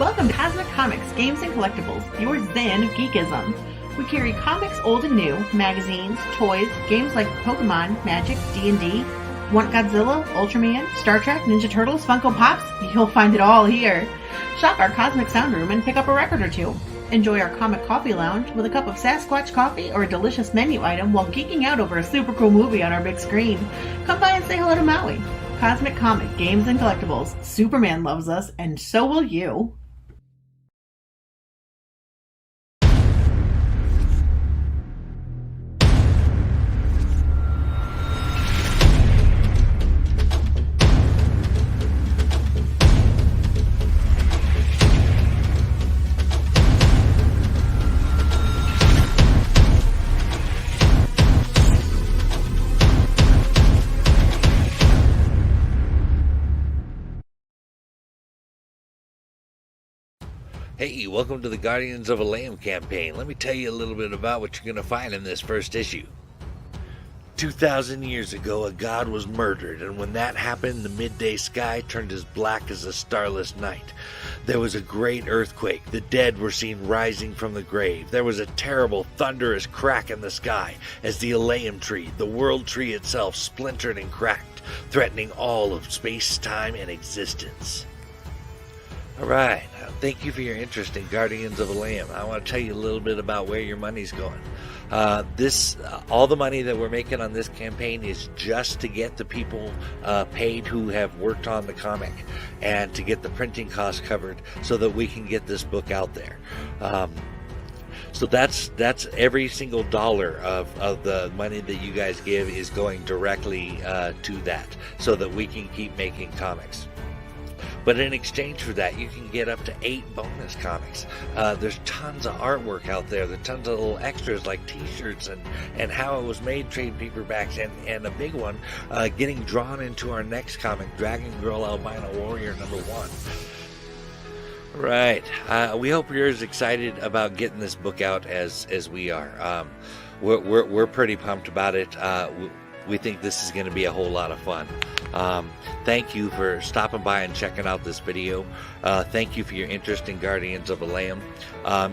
Welcome to Cosmic Comics, Games and Collectibles, your zen of geekism. We carry comics old and new, magazines, toys, games like Pokemon, Magic, D&D. Want Godzilla, Ultraman, Star Trek, Ninja Turtles, Funko Pops? You'll find it all here. Shop our Cosmic Sound Room and pick up a record or two. Enjoy our Comic Coffee Lounge with a cup of Sasquatch coffee or a delicious menu item while geeking out over a super cool movie on our big screen. Come by and say hello to Maui. Cosmic Comic, Games and Collectibles. Superman loves us, and so will you. Hey, welcome to the Guardians of Layum campaign. Let me tell you a little bit about what you're going to find in this first issue. 2,000 years ago, a god was murdered, and when that happened, the midday sky turned as black as a starless night. There was a great earthquake. The dead were seen rising from the grave. There was a terrible, thunderous crack in the sky as the Layum tree, the world tree itself, splintered and cracked, threatening all of space, time, and existence. Alright, thank you for your interest in Guardians of Layum. I want to tell you a little bit about where your money's going. All the money that we're making on this campaign is just to get the people paid who have worked on the comic and to get the printing costs covered so that we can get this book out there. So that's every single dollar of the money that you guys give is going directly to that so that we can keep making comics. But in exchange for that, you can get up to 8 bonus comics. There's tons of artwork out there. There's tons of little extras like t-shirts and how it was made trade paperbacks. And a big one, getting drawn into our next comic, Dragon Girl Albino Warrior #1. Right. We hope you're as excited about getting this book out as we are. We're pretty pumped about it. We think this is going to be a whole lot of fun. Thank you for stopping by and checking out this video. Thank you for your interest in Guardians of Layum.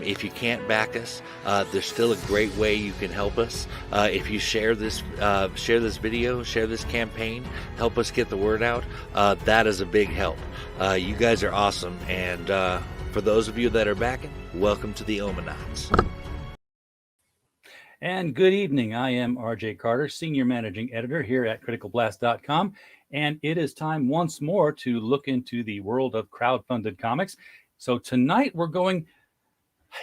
If you can't back us, there's still a great way you can help us. If you share this video, share this campaign, help us get the word out, that is a big help. You guys are awesome, and for those of you that are backing, welcome to the Omenauts. And good evening. I am RJ Carter, Senior Managing Editor here at CriticalBlast.com. And it is time once more to look into the world of crowdfunded comics. So tonight we're going,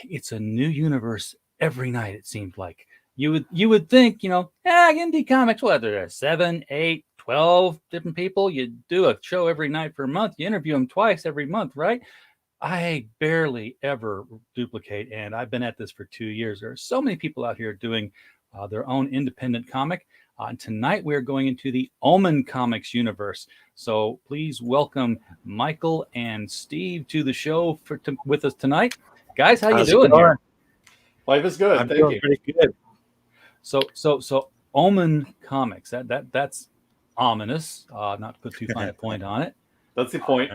it's a new universe every night, it seems like. You would think, indie comics, well, there are 7, 8, 12 different people. You do a show every night for a month. You interview them twice every month, right? I barely ever duplicate, and I've been at this for 2 years. There are so many people out here doing their own independent comic. Tonight we're going into the Omen Comics universe. So please welcome Michael and Steve to the show with us tonight. Guys, how you doing here? Life is good. I'm Thank doing you. pretty good. So Omen Comics. That's ominous. Not to put too fine a point on it. That's the point.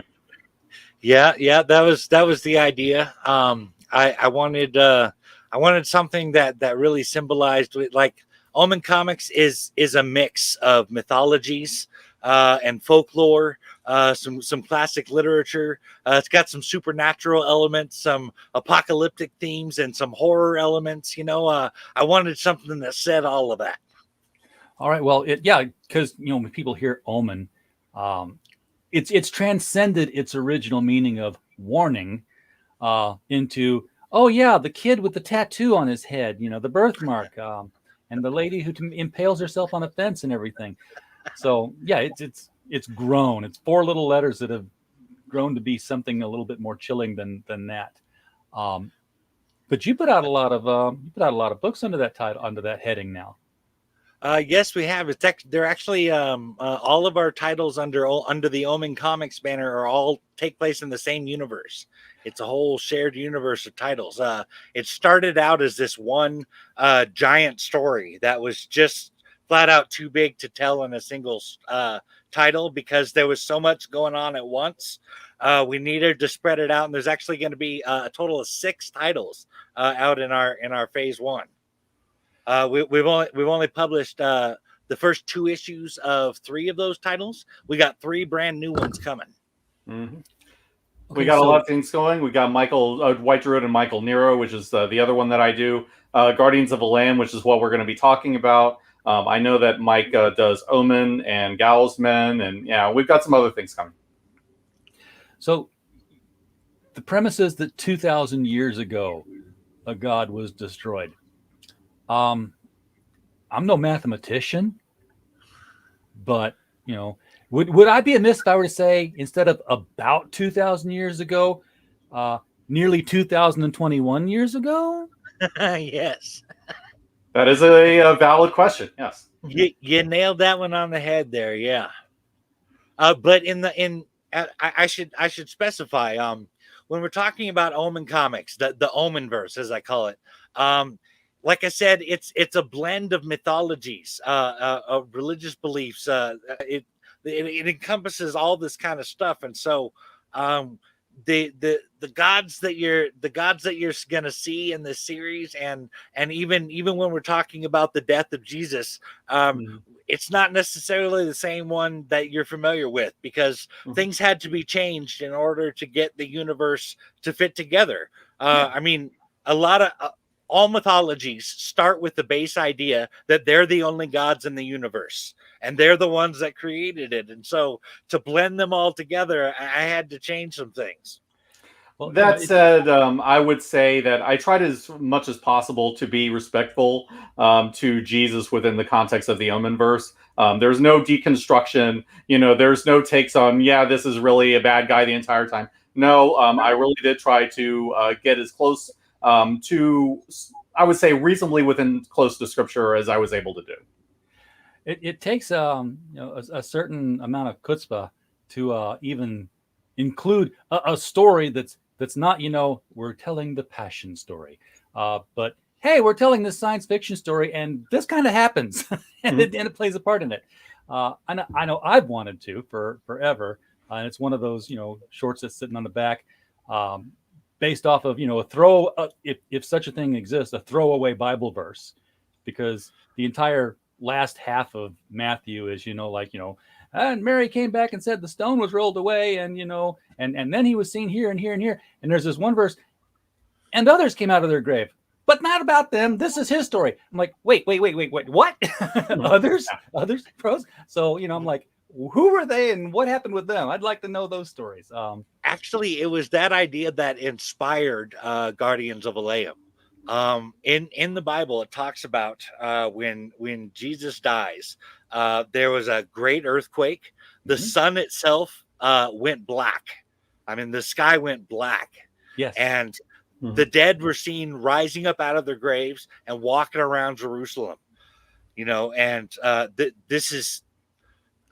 Yeah, that was the idea. I wanted something that really symbolized, like, Omen Comics is a mix of mythologies and folklore, some classic literature. It's got some supernatural elements, some apocalyptic themes, and some horror elements. I wanted something that said all of that. All right. Well, because when people hear Omen, it's transcended its original meaning of warning into, oh yeah, the kid with the tattoo on his head, the birthmark, and the lady who impales herself on a fence and everything. So yeah, it's grown. It's 4 little letters that have grown to be something a little bit more chilling than that. But you put out a lot of books under that title, under that heading now. Yes, we have. They're actually all of our titles under the Omen Comics banner are all take place in the same universe. It's a whole shared universe of titles. It started out as this one giant story that was just flat out too big to tell in a single title because there was so much going on at once. We needed to spread it out, and there's actually going to be a total of 6 titles out in our phase 1. We've only published the first 2 issues of 3 of those titles. We got 3 brand new ones coming. Mm-hmm. Okay, we got a lot of things going. We got Michael White Druid and Michael Nero, which is the other one that I do. Guardians of the Lamb, which is what we're going to be talking about. I know that Mike does Omen and Galsmen, and yeah, we've got some other things coming. So the premise is that 2,000 years ago, a god was destroyed. I'm no mathematician, but would I be amiss if I were to say, instead of about 2,000 years ago, nearly 2,021 years ago? Yes. That is a valid question. Yes. You nailed that one on the head there. Yeah. But I should specify, when we're talking about Omen Comics, the Omen verse, as I call it, like I said, it's a blend of mythologies, of religious beliefs. It encompasses all this kind of stuff, and so the gods that you're gonna see in this series, and even when we're talking about the death of Jesus, it's not necessarily the same one that you're familiar with, because things had to be changed in order to get the universe to fit together. I mean, a lot of all mythologies start with the base idea that they're the only gods in the universe, and they're the ones that created it. And so to blend them all together, I had to change some things. Well, that said, I would say that I tried as much as possible to be respectful to Jesus within the context of the Omen verse. There's no deconstruction. There's no takes on, this is really a bad guy the entire time. No, I really did try to get as close to, I would say, reasonably within close to scripture as I was able to do. It takes a certain amount of chutzpah to even include a story that's not, we're telling the passion story, but hey, we're telling this science fiction story, and this kind of happens, and it plays a part in it. And I know I've wanted to for forever, and it's one of those shorts that's sitting on the back, based off of if such a thing exists, a throwaway Bible verse, because the entire last half of Matthew is and Mary came back and said the stone was rolled away, and and then he was seen here and here and here, and there's this one verse, and others came out of their grave, but not about them. This is his story. I'm like, wait, what? others pros. So I'm like, who were they and what happened with them? I'd like to know those stories. Actually, it was that idea that inspired Guardians of the Layum. In the Bible, it talks about when Jesus dies, there was a great earthquake. The sun itself went black. I mean, the sky went black. Yes. And the dead were seen rising up out of their graves and walking around Jerusalem. And this is,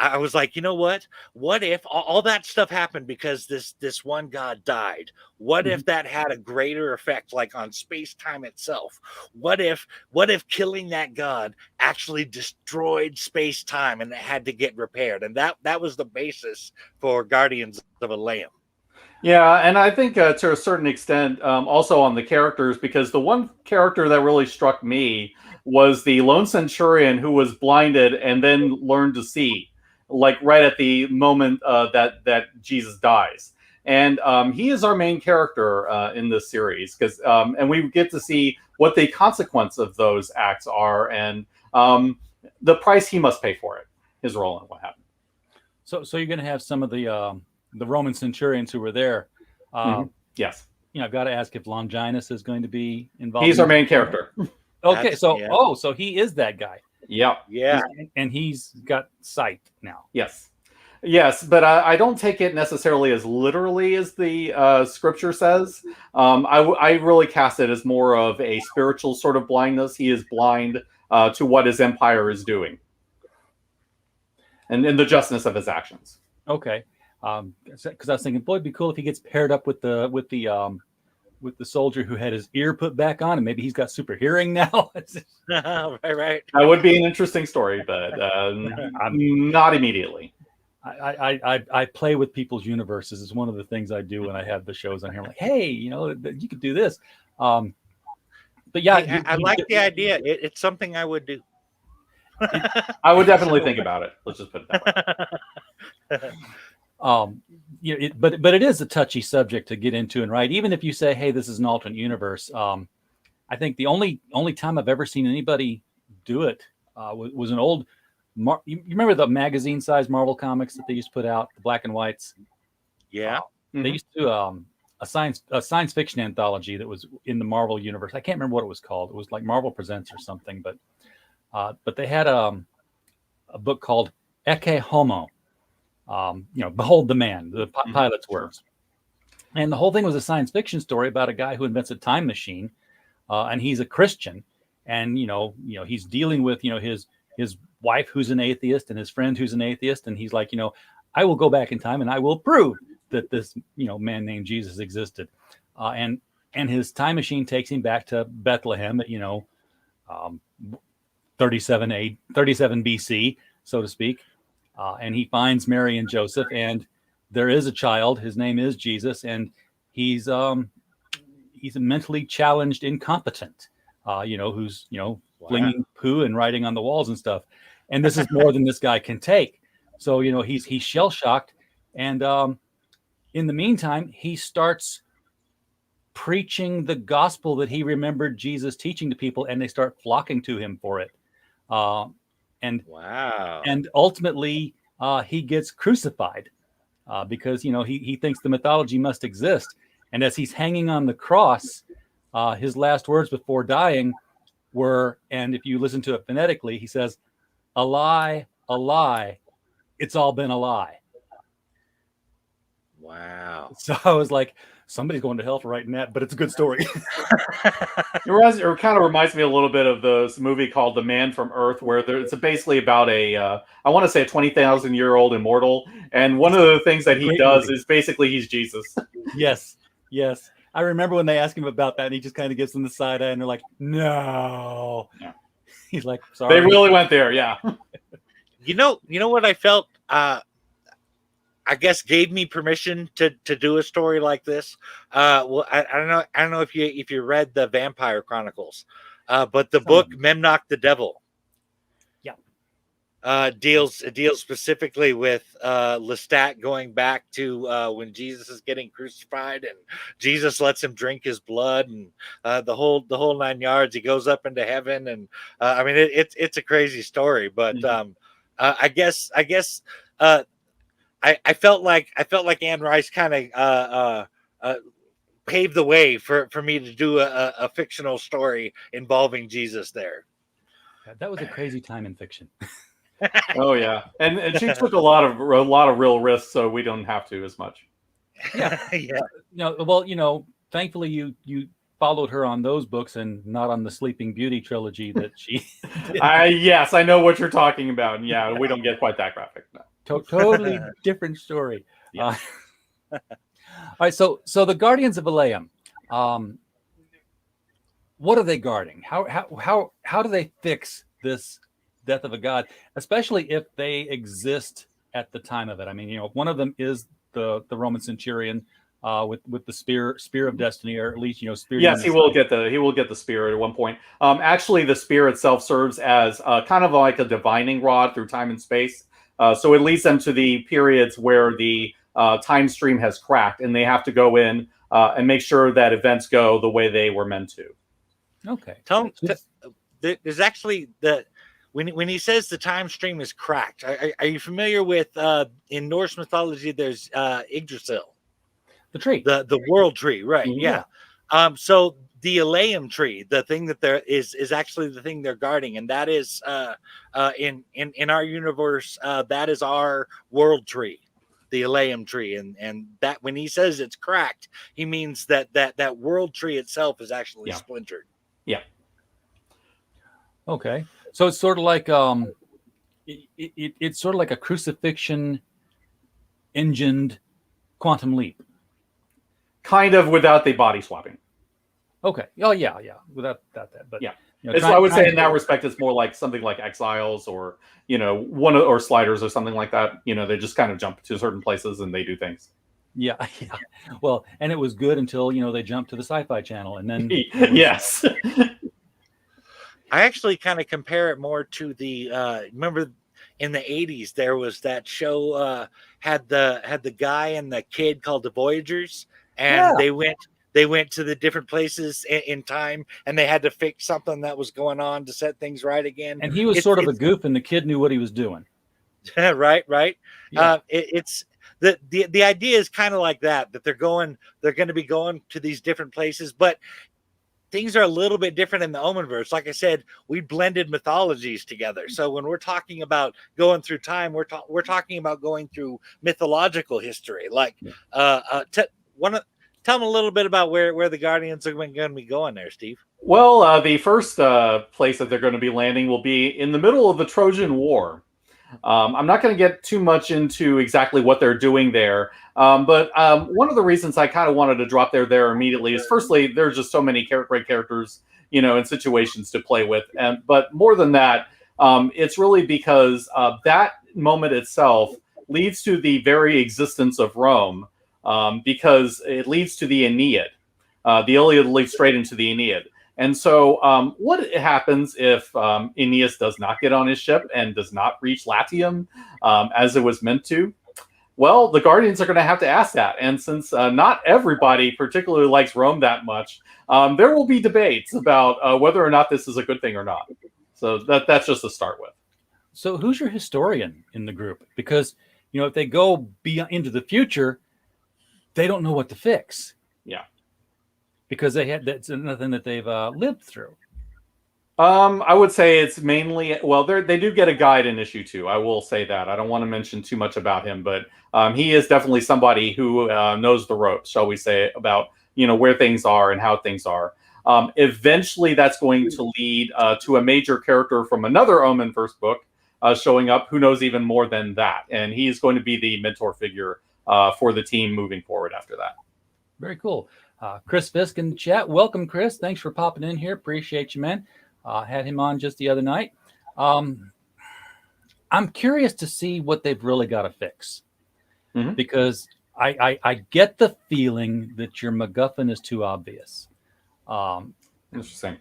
I was like, what if all that stuff happened because this one God died? What if that had a greater effect, like on space-time itself? What if killing that God actually destroyed space-time and it had to get repaired? And that was the basis for Guardians of the Layum. Yeah, and I think to a certain extent, also on the characters, because the one character that really struck me was the lone centurion who was blinded and then learned to see, like right at the moment that Jesus dies. And he is our main character in this series, because and we get to see what the consequence of those acts are, and the price he must pay for it, his role in what happened. So you're going to have some of the Roman centurions who were there. Yes. I've got to ask if Longinus is going to be involved. He's our main character. Okay, so he is that guy. Yeah. And he's got sight now. Yes, but I don't take it necessarily as literally as the scripture says. I really cast it as more of a spiritual sort of blindness. He is blind to what his empire is doing, and the justness of his actions. Okay, because I was thinking, boy, it'd be cool if he gets paired up with the soldier who had his ear put back on, and maybe he's got super hearing now. Right. That would be an interesting story, but not immediately. I play with people's universes. It's one of the things I do when I have the shows on here. I'm like, hey, you could do this. But yeah, Hey, I like the idea. It's something I would do. I would definitely think about it. Let's just put it that way. But it is a touchy subject to get into and write. Even if you say, hey, this is an alternate universe. I think the only time I've ever seen anybody do it was an old. You remember the magazine-sized Marvel comics that they used to put out, the black and whites? Yeah, they used to a science fiction anthology that was in the Marvel universe. I can't remember what it was called. It was like Marvel Presents or something. But they had a book called Ecce Homo. Behold the man, the pilot's words. And the whole thing was a science fiction story about a guy who invents a time machine, and he's a Christian, and he's dealing with his wife who's an atheist and his friend who's an atheist, and he's like, I will go back in time and I will prove that this man named Jesus existed, and his time machine takes him back to Bethlehem at 37 BC, so to speak. And he finds Mary and Joseph, and there is a child. His name is Jesus, and he's a mentally challenged incompetent, who's flinging poo and writing on the walls and stuff. And this is more than this guy can take. So he's shell shocked, and in the meantime, he starts preaching the gospel that he remembered Jesus teaching to people, and they start flocking to him for it. And ultimately, he gets crucified because he thinks the mythology must exist. And as he's hanging on the cross, his last words before dying were, and if you listen to it phonetically, he says, "A lie, it's all been a lie." Wow. So I was like, somebody's going to hell for writing that, but it's a good story. It kind of reminds me a little bit of this movie called The Man from Earth, where it's basically about I want to say a 20,000-year-old immortal. And one of the things that he does is basically he's Jesus. Yes. I remember when they asked him about that, and he just kind of gives them the side eye, and they're like, no. Yeah. He's like, sorry. They really went there, yeah. You know what I felt? I guess gave me permission to do a story like this. Well, I don't know if you read the Vampire Chronicles, but the book Memnoch the Devil, deals specifically with Lestat going back to when Jesus is getting crucified, and Jesus lets him drink his blood, and the whole 9 yards. He goes up into heaven, and it's a crazy story, but I guess. I felt like Anne Rice kind of paved the way for me to do a fictional story involving Jesus there. That was a crazy time in fiction. Oh yeah, and she took a lot of real risks, so we don't have to as much. Yeah, yeah. Thankfully you followed her on those books and not on the Sleeping Beauty trilogy that she. Yes, I know what you're talking about. Yeah, we don't get quite that graphic. No. Totally different story. Yeah. All right, so the Guardians of Layum, what are they guarding? How do they fix this death of a god, especially if they exist at the time of it? I mean, one of them is the Roman centurion with the spear of destiny, or at least spear. Yes, he will get the spear at one point. Actually, the spear itself serves as kind of like a divining rod through time and space. So it leads them to the periods where the time stream has cracked, and they have to go in and make sure that events go the way they were meant to. Okay. There's actually when he says the time stream is cracked. Are you familiar with in Norse mythology? There's Yggdrasil, the tree, the world tree, right? Mm-hmm. Yeah. So the Layum tree, the thing that there is actually the thing they're guarding, and that is in our universe, that is our world tree, the Layum tree, and that when he says it's cracked, he means that world tree itself is actually splintered. Yeah. Okay, so it's sort of like it's sort of like a crucifixion engined quantum leap, kind of, without the body swapping. Okay. Oh yeah. Without that, but yeah. I would say in that respect, it's more like something like Exiles or or Sliders or something like that. They just kind of jump to certain places and they do things. Yeah. Well, and it was good until they jumped to the Sci-Fi Channel, and then yes. I actually kind of compare it more to the remember in the 80s there was that show had the guy and the kid called the Voyagers, and they went to the different places in time, and they had to fix something that was going on to set things right again. And he was sort of a goof, and the kid knew what he was doing. right. Yeah. It's the idea is kind of like that they're going to be going to these different places, but things are a little bit different in the Omenverse. Like I said, we blended mythologies together. So when we're talking about going through time, we're talking about going through mythological history. Like, tell them a little bit about where the Guardians are going to be going there, Steve. Well, the first place that they're going to be landing will be in the middle of the Trojan War. I'm not going to get too much into exactly what they're doing there, but one of the reasons I kind of wanted to drop there immediately is, firstly, there's just so many great characters, and situations to play with, but more than that, it's really because that moment itself leads to the very existence of Rome, because it leads to the Aeneid. The Iliad leads straight into the Aeneid. And so what happens if Aeneas does not get on his ship and does not reach Latium as it was meant to? Well, the Guardians are going to have to ask that. And since not everybody particularly likes Rome that much, there will be debates about whether or not this is a good thing or not. So that's just to start with. So who's your historian in the group? Because, if they go into the future, they don't know what to fix. Yeah. Because that's nothing that they've lived through. I would say it's mainly, they do get a guide in issue 2. I will say that. I don't want to mention too much about him, but he is definitely somebody who knows the ropes, shall we say, about where things are and how things are. Eventually, that's going to lead to a major character from another Omen first book showing up, who knows even more than that, and he's going to be the mentor figure for the team moving forward after that. Very cool. Chris Fisk in the chat. Welcome, Chris. Thanks for popping in here. Appreciate you, man. Had him on just the other night. I'm curious to see what they've really got to fix. Mm-hmm. Because I get the feeling that your MacGuffin is too obvious. Interesting.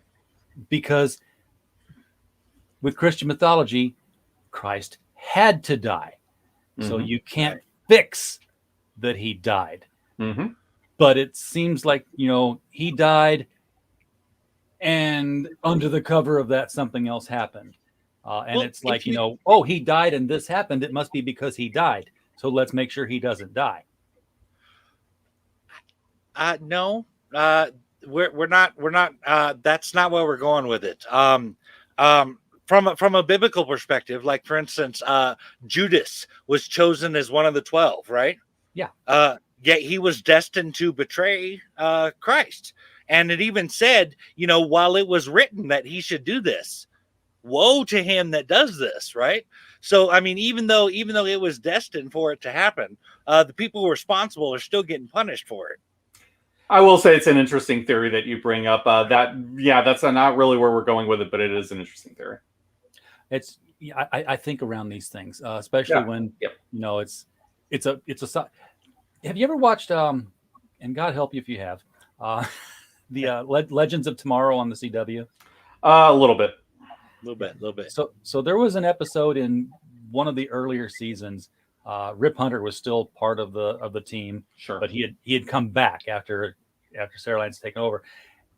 Because with Christian mythology, Christ had to die. Mm-hmm. So you can't fix that he died. Mm-hmm. But it seems like, he died, and under the cover of that, something else happened. It's like, he died and this happened. It must be because he died. So let's make sure he doesn't die. No, we're not. That's not where we're going with it. From a biblical perspective, like, for instance, Judas was chosen as one of the 12, right? Yeah. Yet he was destined to betray Christ. And it even said, while it was written that he should do this, woe to him that does this, right? So, I mean, even though it was destined for it to happen, the people who are responsible are still getting punished for it. I will say it's an interesting theory that you bring up. That's not really where we're going with it, but it is an interesting theory. I think around these things, especially when, it's a have you ever watched, and God help you if you have, the Legends of Tomorrow on the CW? A little bit. So there was an episode in one of the earlier seasons. Rip Hunter was still part of the team, sure, but he had come back after Sarah Lane's taken over,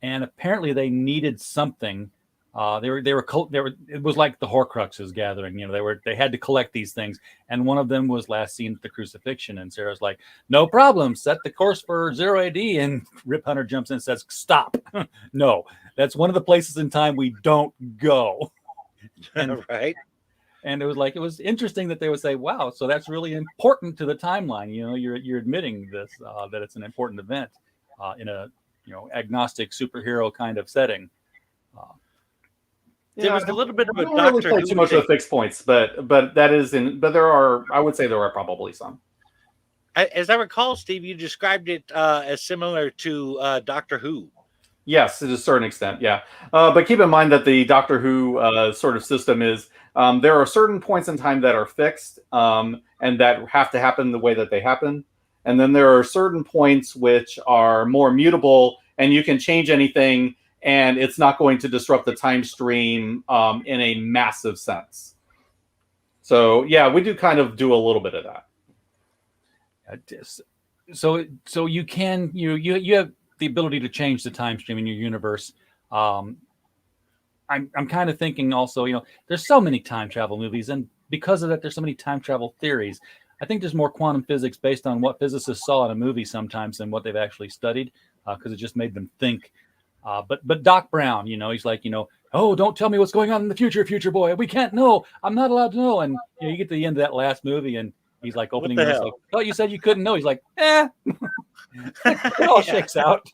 and apparently they needed something. It was like the Horcruxes gathering. They had to collect these things, and one of them was last seen at the crucifixion. And Sarah's like, "No problem, set the course for 0 AD." And Rip Hunter jumps in and says, "Stop! No, that's one of the places in time we don't go." And, right. And it was interesting that they would say, "Wow, so that's really important to the timeline." You're admitting this that it's an important event in a agnostic superhero kind of setting. There was a little bit of a Doctor Who. Really play too much with fixed points, but there are. I would say there are probably some. As I recall, Steve, you described it as similar to Doctor Who. Yes, to a certain extent, yeah. But keep in mind that the Doctor Who sort of system is there are certain points in time that are fixed and that have to happen the way that they happen. And then there are certain points which are more mutable and you can change anything and it's not going to disrupt the time stream in a massive sense. So, yeah, we do kind of do a little bit of that. So you can you have the ability to change the time stream in your universe. I'm kind of thinking also, there's so many time travel movies, and because of that, there's so many time travel theories. I think there's more quantum physics based on what physicists saw in a movie sometimes than what they've actually studied, because it just made them think. But Doc Brown, he's like, oh, don't tell me what's going on in the future boy. We can't know. I'm not allowed to know. And you get to the end of that last movie, and he's like opening this, like, oh, you said you couldn't know. He's like, it all shakes out.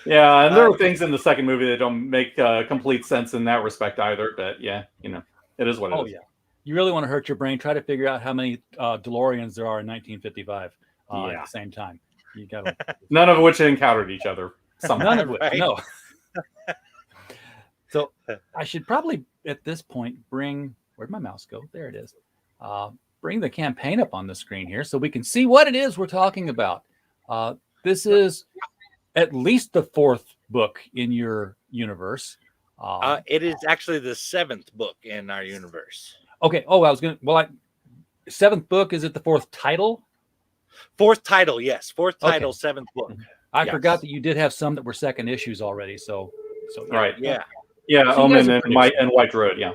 Yeah, and there are things in the second movie that don't make complete sense in that respect either. But yeah, it is what it is. Oh yeah, you really want to hurt your brain? Try to figure out how many DeLoreans there are in 1955 at the same time. You got none of which encountered each other. None of which, no. So I should probably at this point where'd my mouse go? There it is. Bring the campaign up on the screen here so we can see what it is we're talking about. This is at least the fourth book in your universe. It is actually the seventh book in our universe. Okay. Oh, seventh book. Is it the fourth title? Fourth title, yes. Fourth title, okay. Seventh book. I forgot that you did have some that were second issues already. So right. Yeah. Yeah. So Omen and White Druid. Yeah.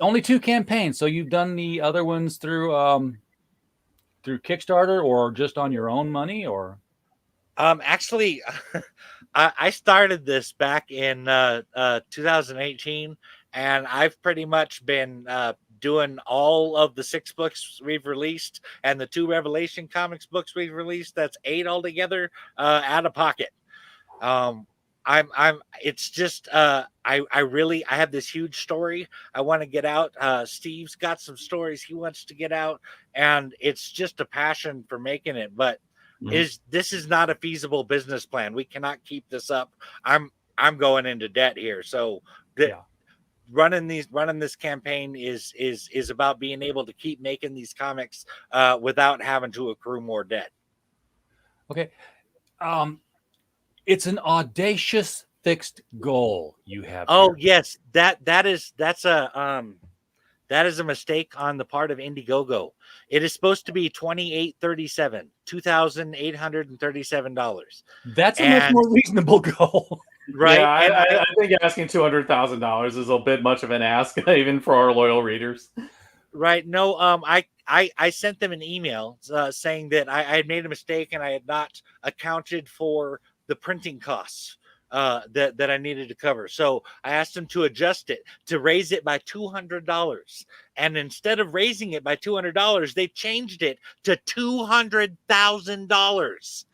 Only 2 campaigns. So you've done the other ones through Kickstarter or just on your own money, or? Actually, I started this back in 2018, and I've pretty much been doing all of the 6 books we've released and the 2 Revelation Comics books we've released. That's 8 altogether out of pocket. It's just I have this huge story I want to get out. Steve's got some stories he wants to get out, and it's just a passion for making it. But this is not a feasible business plan. We cannot keep this up. I'm going into debt here. So running this campaign is about being able to keep making these comics without having to accrue more debt. Okay. It's an audacious fixed goal you have. Oh yes, that is a mistake on the part of Indiegogo. It is supposed to be $2,837. That's a much more reasonable goal, right? Yeah, I think asking $200,000 is a bit much of an ask, even for our loyal readers. Right? No, I sent them an email saying that I had made a mistake and I had not accounted for the printing costs that I needed to cover. So I asked them to adjust it, to raise it by $200. And instead of raising it by $200, they changed it to $200,000.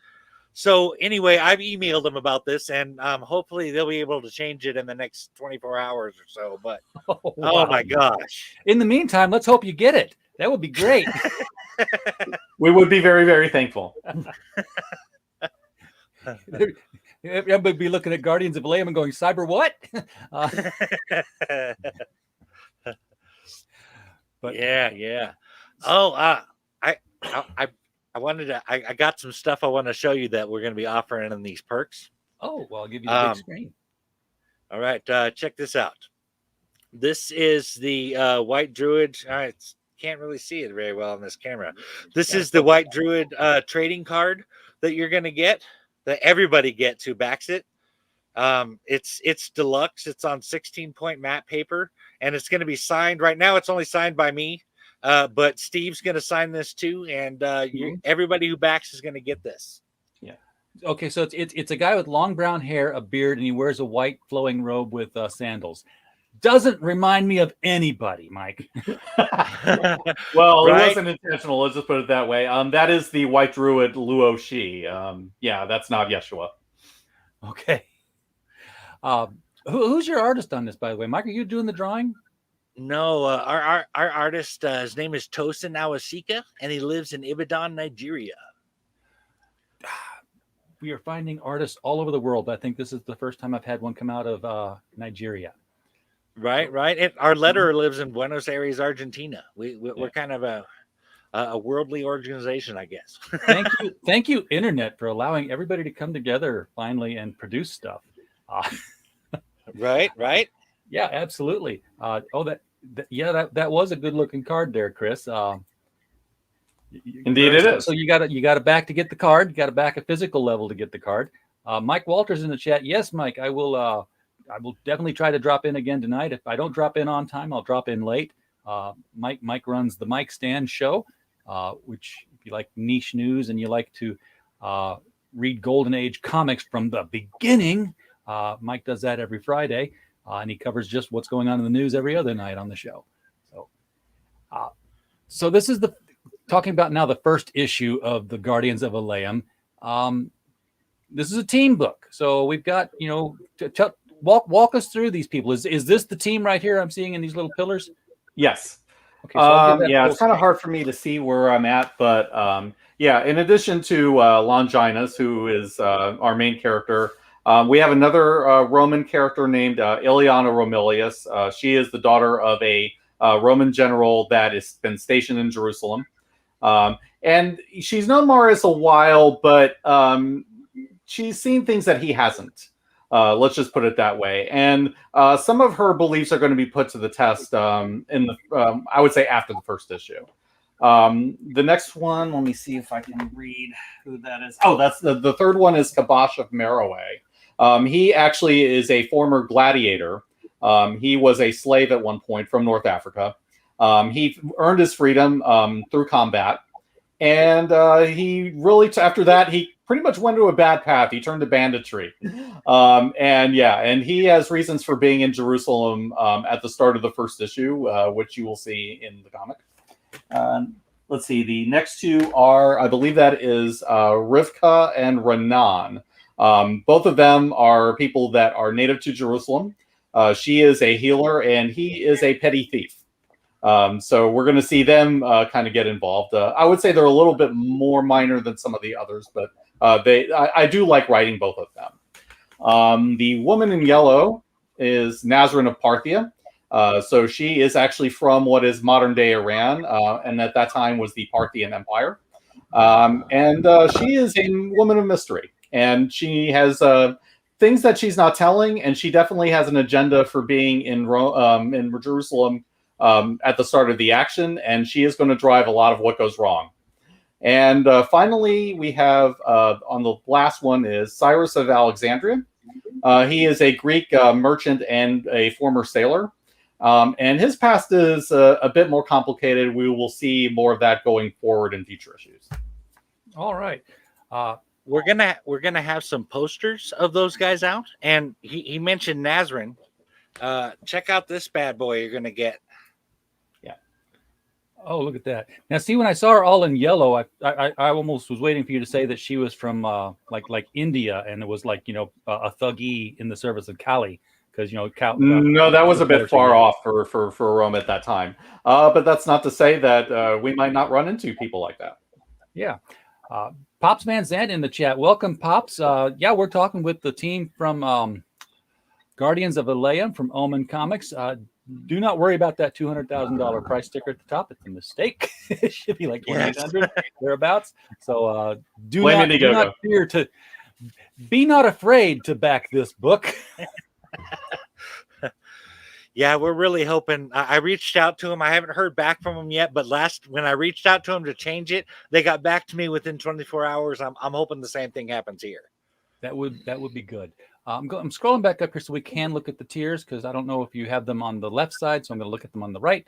So anyway, I've emailed them about this, and hopefully they'll be able to change it in the next 24 hours or so. But oh my gosh. In the meantime, let's hope you get it. That would be great. We would be very, very thankful. Everybody be looking at Guardians of Layum and going, "Cyber what?" But yeah. Oh, I wanted to. I got some stuff I want to show you that we're going to be offering in these perks. Oh, well, I'll give you the big screen. All right, check this out. This is the White Druid. All right, can't really see it very well on this camera. This is the White Druid trading card that you're going to get. That everybody gets who backs it. It's deluxe. It's on 16-point matte paper, and it's going to be signed. Right now, it's only signed by me, but Steve's going to sign this too, and everybody who backs is going to get this. Yeah. Okay, so it's a guy with long brown hair, a beard, and he wears a white flowing robe with sandals. Doesn't remind me of anybody, Mike. Well, right? It wasn't intentional. Let's just put it that way. That is the White Druid Luo Shi. Yeah, that's not Yeshua. Okay. Who's your artist on this, by the way? Mike, are you doing the drawing? No, our artist, his name is Tosin Awasika, and he lives in Ibadan, Nigeria. we are finding artists all over the world. I think this is the first time I've had one come out of Nigeria. Right. Our letterer lives in Buenos Aires, Argentina. We're kind of a worldly organization, I guess. Thank you, Internet, for allowing everybody to come together finally and produce stuff. Right. Yeah, absolutely. That was a good looking card there, Chris. Indeed, it is. So you got to back to get the card. You got to back a physical level to get the card. Mike Walters in the chat. Yes, Mike, I will definitely try to drop in again tonight. If I don't drop in on time, I'll drop in late. Mike runs the Mike Stand Show, which if you like niche news and you like to read Golden Age comics from the beginning, Mike does that every Friday, and he covers just what's going on in the news every other night on the show. So this is talking about now the first issue of the Guardians of Layum. This is a team book, so we've got walk us through these people. Is this the team right here I'm seeing in these little pillars? Yes. Okay. So it's kind of hard for me to see where I'm at, but in addition to Longinus, who is our main character, we have another Roman character named Ileana Romelus. She is the daughter of a Roman general that has been stationed in Jerusalem. And she's known Marius a while, but she's seen things that he hasn't. Let's just put it that way. And some of her beliefs are going to be put to the test I would say after the first issue. The next one, let me see if I can read who that is. Oh, that's the third one is Kibasha Maraway. He actually is a former gladiator. He was a slave at one point from North Africa. He earned his freedom through combat. And he really, after that, he pretty much went to a bad path. He turned to banditry. And he has reasons for being in Jerusalem at the start of the first issue, which you will see in the comic. Let's see. The next two are, I believe that is Rifka and Ranan. Both of them are people that are native to Jerusalem. She is a healer and he is a petty thief. So we're going to see them kind of get involved. I would say they're a little bit more minor than some of the others, but I do like writing both of them. The woman in yellow is Nazarene of Parthia. So she is actually from what is modern day Iran, and at that time was the Parthian Empire. She is a woman of mystery, and she has things that she's not telling, and she definitely has an agenda for being in Jerusalem at the start of the action, and she is going to drive a lot of what goes wrong. And finally, we have on the last one is Cyrus of Alexandria. He is a Greek merchant and a former sailor. And his past is a bit more complicated. We will see more of that going forward in future issues. All right. We're gonna have some posters of those guys out. And he mentioned Nazarene. Check out this bad boy you're gonna get. Oh, look at that. Now, see, when I saw her all in yellow, I almost was waiting for you to say that she was from like India, and it was like, a thuggee in the service of Kali, because, no, that was a bit far off for Rome at that time. But that's not to say that we might not run into people like that. Yeah. Pops Van Zandt in the chat. Welcome, Pops. We're talking with the team from Guardians of Layum from Omen Comics. Do not worry about that $200,000 price sticker at the top. It's a mistake. It should be like $2,800 thereabouts. So do not fear to be not afraid to back this book. Yeah, we're really hoping. I reached out to him. I haven't heard back from him yet, but when I reached out to him to change it, they got back to me within 24 hours. I'm hoping the same thing happens here. That would be good. I'm scrolling back up here so we can look at the tiers, because I don't know if you have them on the left side, so I'm going to look at them on the right.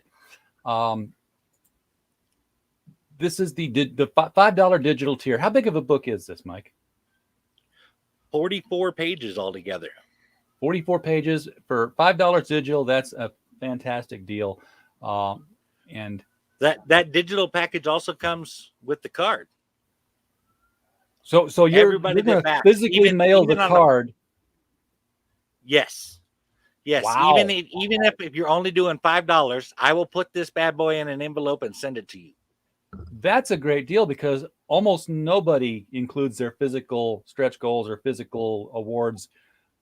This is the $5 digital tier. How big of a book is this, Mike? 44 pages altogether. 44 pages for $5 digital. That's a fantastic deal. And that digital package also comes with the card. So you're going to physically mail the card. Yes. Wow. Even if you're only doing $5, I will put this bad boy in an envelope and send it to you. That's a great deal, because almost nobody includes their physical stretch goals or physical awards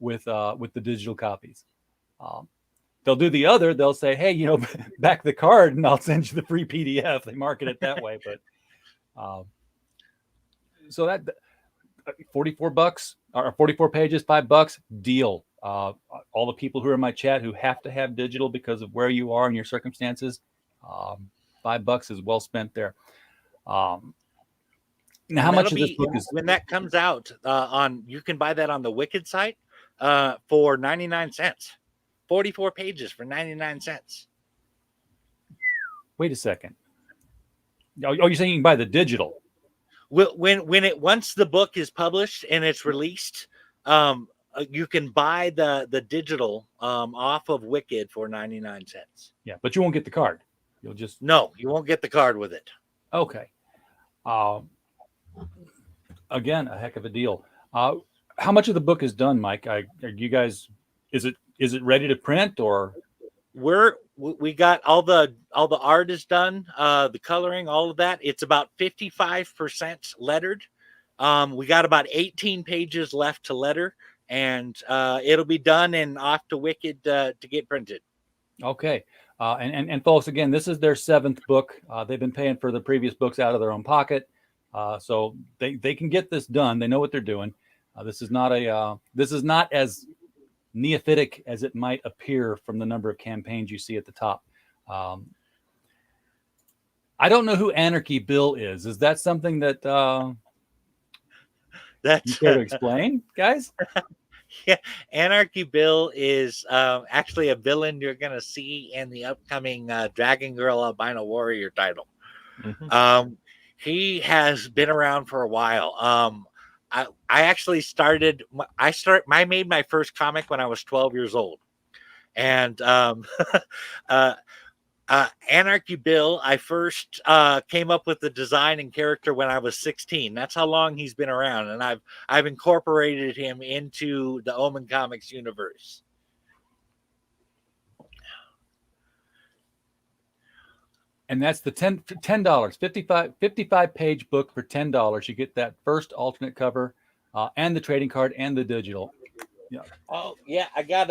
with the digital copies. They'll do the other. They'll say, hey, back the card and I'll send you the free PDF. They market it that way. But so that $44 or 44 pages, $5 deal. All the people who are in my chat who have to have digital because of where you are and your circumstances, $5 is well spent there. Now, how much of this book is when that comes out you can buy that on the Wicked site for 99 cents. 44 pages for 99 cents. Wait a second. Oh, you're saying you can buy the digital? Well, once the book is published and it's released, you can buy the digital off of Wicked for 99 cents. Yeah, but you won't get the card. You won't get the card with it. Okay. Again, a heck of a deal. How much of the book is done, Mike? Are you guys? Is it ready to print, or we got all the art is done, the coloring, all of that. It's about 55% lettered. We got about 18 pages left to letter, and it'll be done and off to Wicked to get printed. Okay. And folks, again, this is their 7th book. They've been paying for the previous books out of their own pocket, so they can get this done. They know what they're doing. This is not as neophytic as it might appear from the number of campaigns you see at the top. I don't know who Anarchy Bill is. Is that something that you care to explain, guys? Yeah, Anarchy Bill is actually a villain you're going to see in the upcoming Dragon Girl Albino Warrior title. Mm-hmm. He has been around for a while. I actually I made my first comic when I was 12 years old. And Anarchy Bill, I first came up with the design and character when I was 16. That's how long he's been around, and I've incorporated him into the Omen Comics universe. And that's the $10, 55 page book for $10. You get that first alternate cover and the trading card and the digital. Yeah. Oh yeah, I got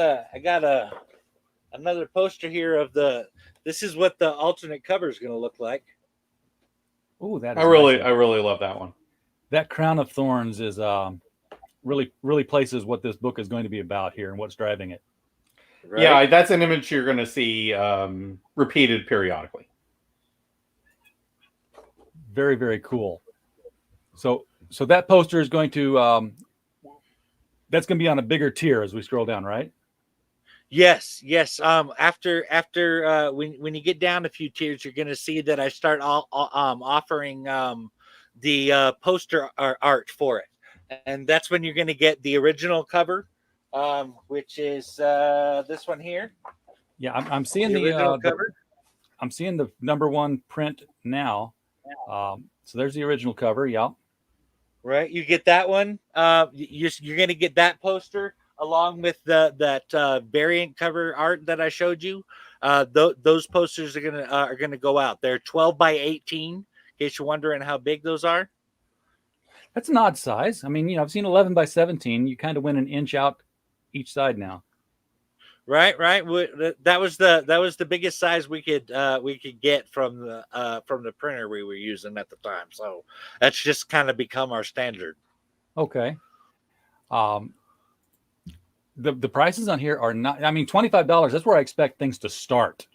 another poster here of this is what the alternate cover is going to look like. Oh, I really love that one. That crown of thorns is really places what this book is going to be about here and what's driving it. Right? Yeah, that's an image you're going to see repeated periodically. Very, very cool. So that poster is going to that's going to be on a bigger tier as we scroll down, right? Yes. After when you get down a few tiers, you're going to see that I start offering the poster art for it, and that's when you're going to get the original cover, which is this one here. Yeah, I'm seeing the original cover. I'm seeing the #1 print now. So there's the original cover. Yeah. Right. You get that one. You're going to get that poster along with that variant cover art that I showed you. Those posters are gonna go out. They're 12 by 18. In case you're wondering how big those are. That's an odd size. I mean, I've seen 11 by 17. You kind of went an inch out each side now. Right. That was the biggest size we could get from the printer we were using at the time. So that's just kind of become our standard. Okay. The prices on here are not. I mean, $25. That's where I expect things to start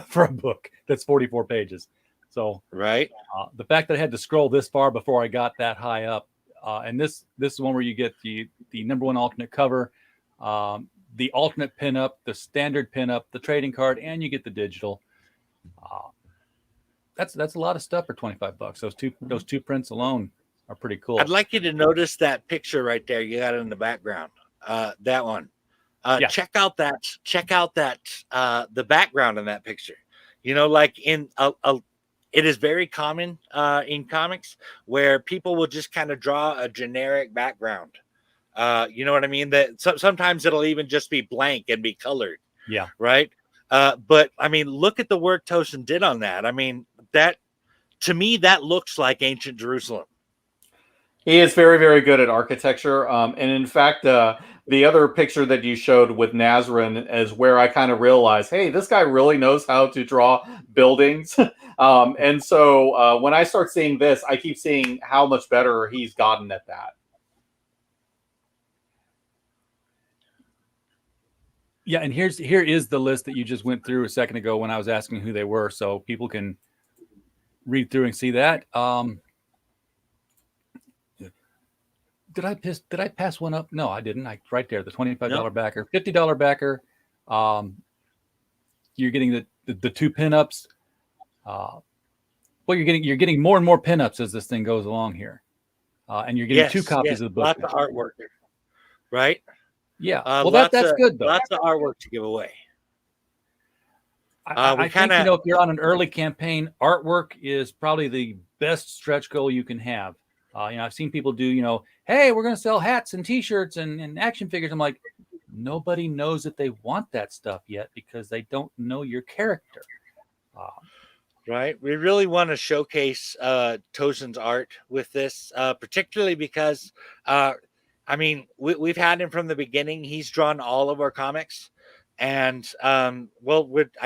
for a book that's 44 pages. So right. The fact that I had to scroll this far before I got that high up, and this is one where you get the #1 alternate cover. The alternate pinup, the standard pinup, the trading card, and you get the digital. That's a lot of stuff for $25. Those two prints alone are pretty cool. I'd like you to notice that picture right there. You got it in the background. That one. Yeah. Check out that. The background in that picture. Like in it is very common in comics where people will just kind of draw a generic background. You know what I mean? That sometimes it'll even just be blank and be colored. Yeah. Right. But I mean, look at the work Tosin did on that. I mean, to me, that looks like ancient Jerusalem. He is very, very good at architecture. And in fact, the other picture that you showed with Nazarene is where I kind of realized, hey, this guy really knows how to draw buildings. And so when I start seeing this, I keep seeing how much better he's gotten at that. Yeah, and here is the list that you just went through a second ago when I was asking who they were, so people can read through and see that. Did I pass one up? No, I didn't. Right there, the $25 backer, $50 backer. You're getting the 2 pinups. Well, you're getting more and more pinups as this thing goes along here, and you're getting 2 copies of the book. Lots of artwork, right? Yeah, well, that's good though. Lots of artwork to give away. I think if you're on an early campaign, artwork is probably the best stretch goal you can have. I've seen people do, hey, we're going to sell hats and T-shirts and action figures. I'm like, nobody knows that they want that stuff yet because they don't know your character. Right. We really want to showcase Tozin's art with this, particularly because, we've had him from the beginning. He's drawn all of our comics. And, I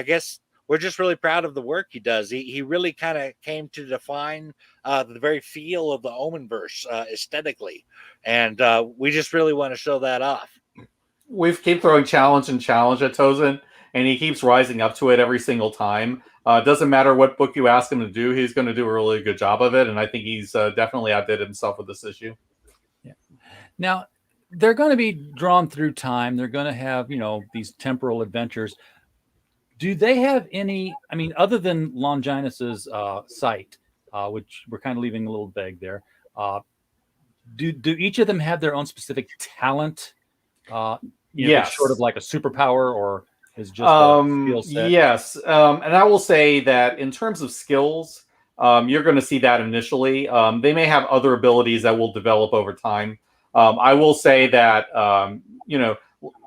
guess we're just really proud of the work he does. He really kind of came to define the very feel of the Omenverse aesthetically. And we just really want to show that off. We keep throwing challenge at Tozin, and he keeps rising up to it every single time. Doesn't matter what book you ask him to do, he's going to do a really good job of it. And I think he's definitely outdid himself with this issue. Yeah. Now, they're going to be drawn through time. They're going to have, these temporal adventures. Do they have any, other than Longinus's site, which we're kind of leaving a little vague there, do each of them have their own specific talent? Yes. Sort of like a superpower, or is just a skill set? Yes. And I will say that in terms of skills, you're going to see that initially. They may have other abilities that will develop over time. I will say that,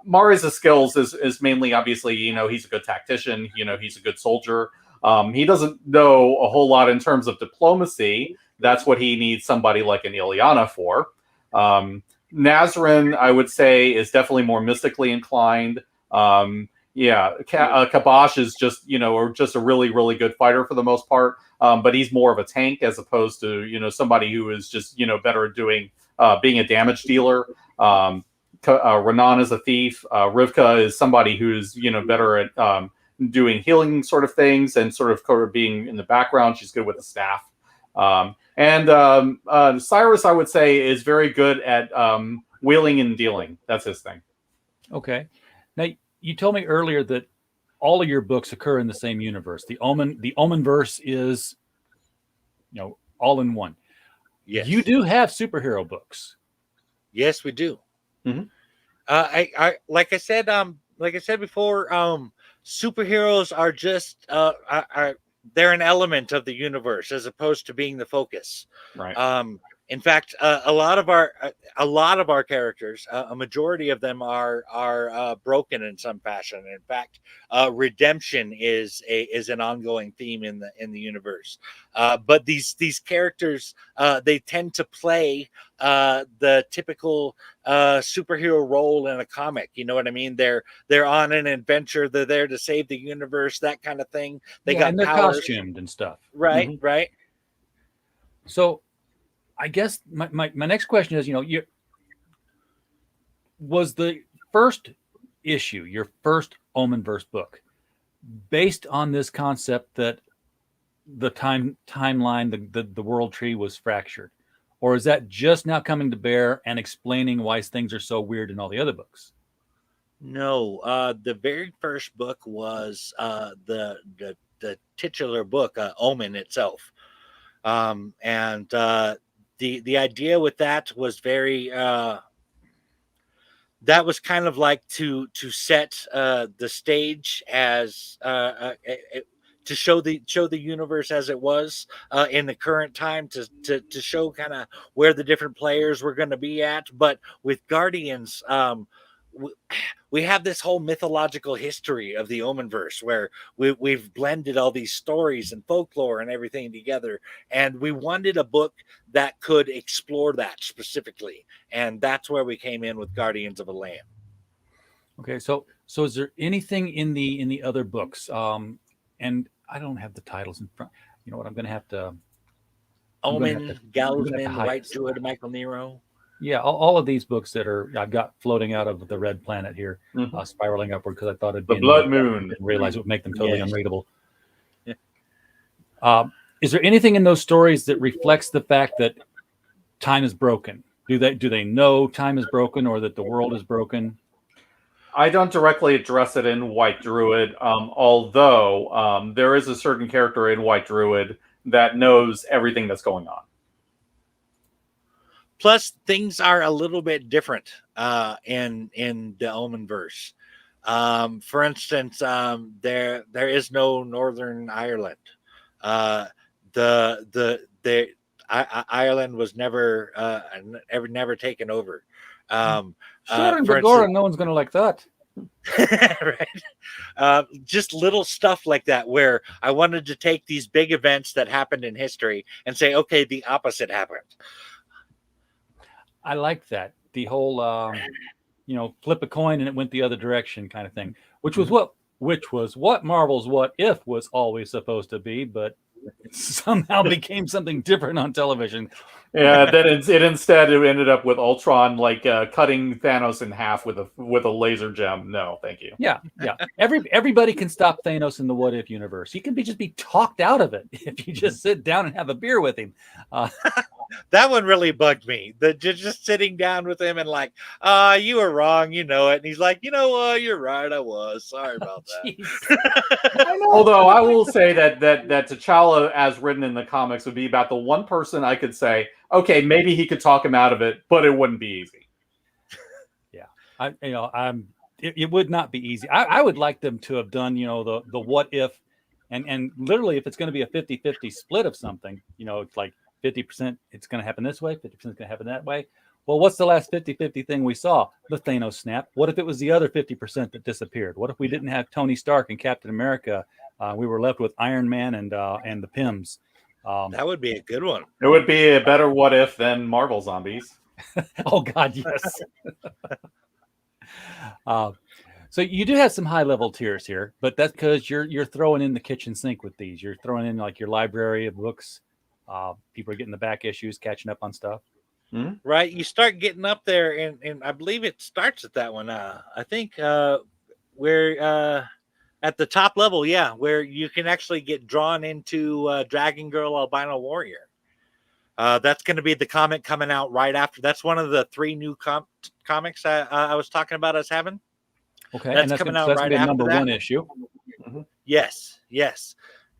Mari's skills is mainly, obviously, he's a good tactician, he's a good soldier. He doesn't know a whole lot in terms of diplomacy. That's what he needs somebody like an Ileana for. Nazarene, I would say, is definitely more mystically inclined. Kibasha is just, just a really, really good fighter for the most part. But he's more of a tank as opposed to, somebody who is just, better at doing, being a damage dealer. Ranan is a thief. Rifka is somebody who's, better at doing healing sort of things and sort of being in the background. She's good with the staff. Cyrus, I would say, is very good at wheeling and dealing. That's his thing. Okay. Now, you told me earlier that all of your books occur in the same universe. The Omenverse is, all in one. Yes. You do have superhero books. Yes, we do. Mm-hmm. Like I said before, superheroes are just they're an element of the universe as opposed to being the focus. Right. In fact, a lot of our characters, a majority of them are broken in some fashion. In fact, redemption is an ongoing theme in the universe. But these characters, they tend to play the typical superhero role in a comic. You know what I mean? They're on an adventure. They're there to save the universe. That kind of thing. They got and they're powers. Costumed and stuff. Right. Mm-hmm. Right. So, I guess my next question is, was the first issue, your first Omenverse book, based on this concept that the timeline, the world tree was fractured? Or is that just now coming to bear and explaining why things are so weird in all the other books? No, the very first book was the titular book, Omen itself. The idea with that was very that was kind of like to set the stage as to show the universe as it was in the current time, to show kind of where the different players were going to be at. But with Guardians, we have this whole mythological history of the Omenverse where we've blended all these stories and folklore and everything together, and we wanted a book that could explore that specifically, and that's where we came in with Guardians of Layum. Okay, so is there anything in the other books? And I don't have the titles in front. You know what? I'm going to have to. Omen, Galisman, White Druid, Michael Nero. Yeah, all of these books that I've got floating out of the red planet here, spiraling upward because I thought it'd be the Blood Moon. Didn't realize it would make them totally unreadable. Yeah. Is there anything in those stories that reflects the fact that time is broken? Do they know time is broken or that the world is broken? I don't directly address it in White Druid, although there is a certain character in White Druid that knows everything that's going on. Plus, things are a little bit different in the Omenverse. For instance, there is no Northern Ireland. Ireland was never taken over. Sure, in Begora, no one's going to like that. Right. Just little stuff like that where I wanted to take these big events that happened in history and say, okay, the opposite happened. I like that. The whole, flip a coin and it went the other direction kind of thing, which was what Marvel's What If was always supposed to be, but it somehow became something different on television. Yeah, then it instead ended up with Ultron cutting Thanos in half with a laser gem. No, thank you. Yeah. Everybody can stop Thanos in the What If universe. He can just be talked out of it if you just sit down and have a beer with him. That one really bugged me. Just sitting down with him and you were wrong, you know it. And he's like, you know what, you're right, I was. Sorry about that. Although I will say that T'Challa, as written in the comics, would be about the one person I could say, okay, maybe he could talk him out of it, but it wouldn't be easy. Yeah, it would not be easy. I would like them to have done, the what if, and literally if it's going to be a 50-50 split of something, it's like 50% it's going to happen this way, 50% is going to happen that way. Well, what's the last 50-50 thing we saw? The Thanos snap. What if it was the other 50% that disappeared? What if we didn't have Tony Stark and Captain America? We were left with Iron Man and the Pyms. That would be a good one. It would be a better what if than Marvel Zombies. Oh God, yes. So you do have some high level tiers here, but that's because you're throwing in the kitchen sink with these. You're throwing in like your library of books. People are getting the back issues, catching up on stuff. Mm-hmm. Right. You start getting up there, and I believe it starts at that one. I think where at the top level, where you can actually get drawn into Dragon Girl Albino Warrior. That's going to be the comic coming out right after. That's one of the 3 new comics I was talking about us having. Okay, that's coming out right after number that. 1 issue. Mm-hmm. Yes.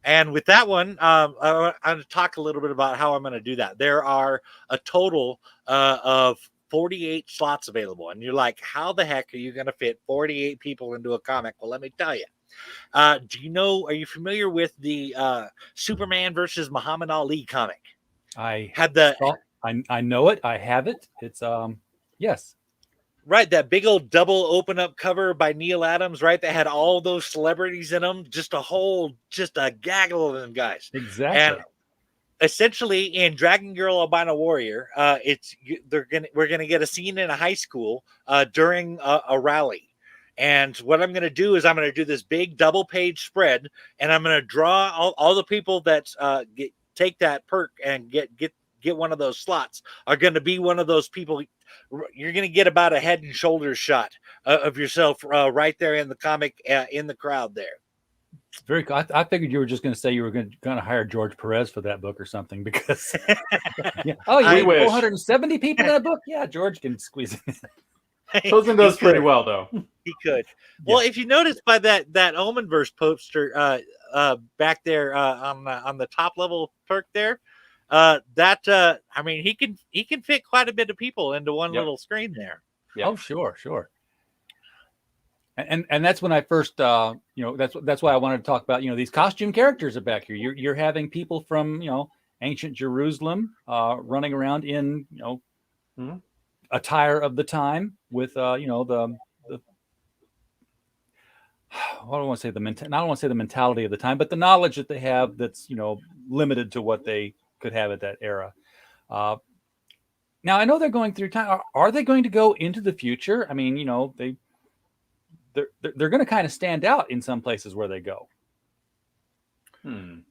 And with that one, I'm going to talk a little bit about how I'm going to do that. There are a total of 48 slots available. And you're like, how the heck are you going to fit 48 people into a comic? Well, let me tell you. Are you familiar with the Superman versus Muhammad Ali comic? I know it. I have it. It's yes. Right, that big old double open up cover by Neil Adams, right? That had all those celebrities in them, just a gaggle of them guys. Exactly. And essentially, in Dragon Girl Albino Warrior, we're gonna get a scene in a high school during a rally. And what I'm gonna do is I'm gonna do this big double page spread, and I'm gonna draw all the people that take that perk and get one of those slots are going to be one of those people. You're going to get about a head and shoulders shot of yourself right there in the comic, in the crowd there. Very cool. I figured you were just going to say you were going to hire George Perez for that book or something because you 470 people in a book. Yeah, George can squeeze it in. Chosen does pretty well though. He could. Well, if you notice by that Omenverse poster back there on the top level perk there, he can fit quite a bit of people into one little screen there. Yep. Oh, sure. And that's when I first that's why I wanted to talk about these costume characters are back here. You're having people from ancient Jerusalem running around in attire of the time with the I don't want to say I don't want to say the mentality of the time, but the knowledge that they have that's, limited to what they could have at that era. Now I know they're going through time. Are they going to go into the future? I mean, they're going to kind of stand out in some places where they go. If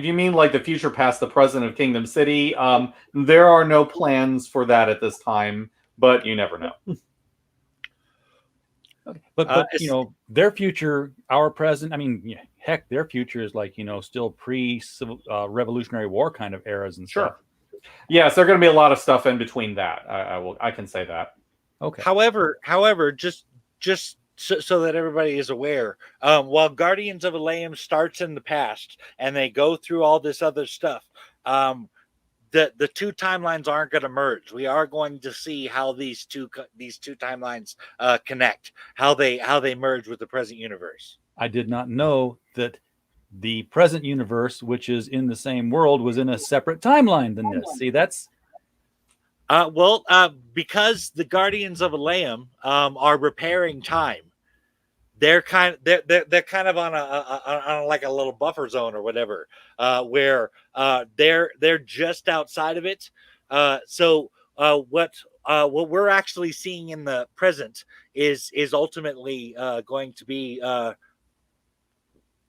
you mean like the future past the present of Kingdom City, there are no plans for that at this time, but you never know. Okay. But their future, our present, I mean, heck, their future is like, still pre-Revolutionary War kind of eras and stuff. Yes, there are going to be a lot of stuff in between that. I can say that. Okay. However, just so that everybody is aware, while Guardians of Layum starts in the past and they go through all this other stuff, the two timelines aren't going to merge. We are going to see how these two timelines connect, how they merge with the present universe. I did not know that the present universe, which is in the same world, was in a separate timeline than this. See, that's because the Guardians of Layum are repairing time. They're kind of on a like a little buffer zone or whatever, where they're just outside of it. So what we're actually seeing in the present is ultimately going to be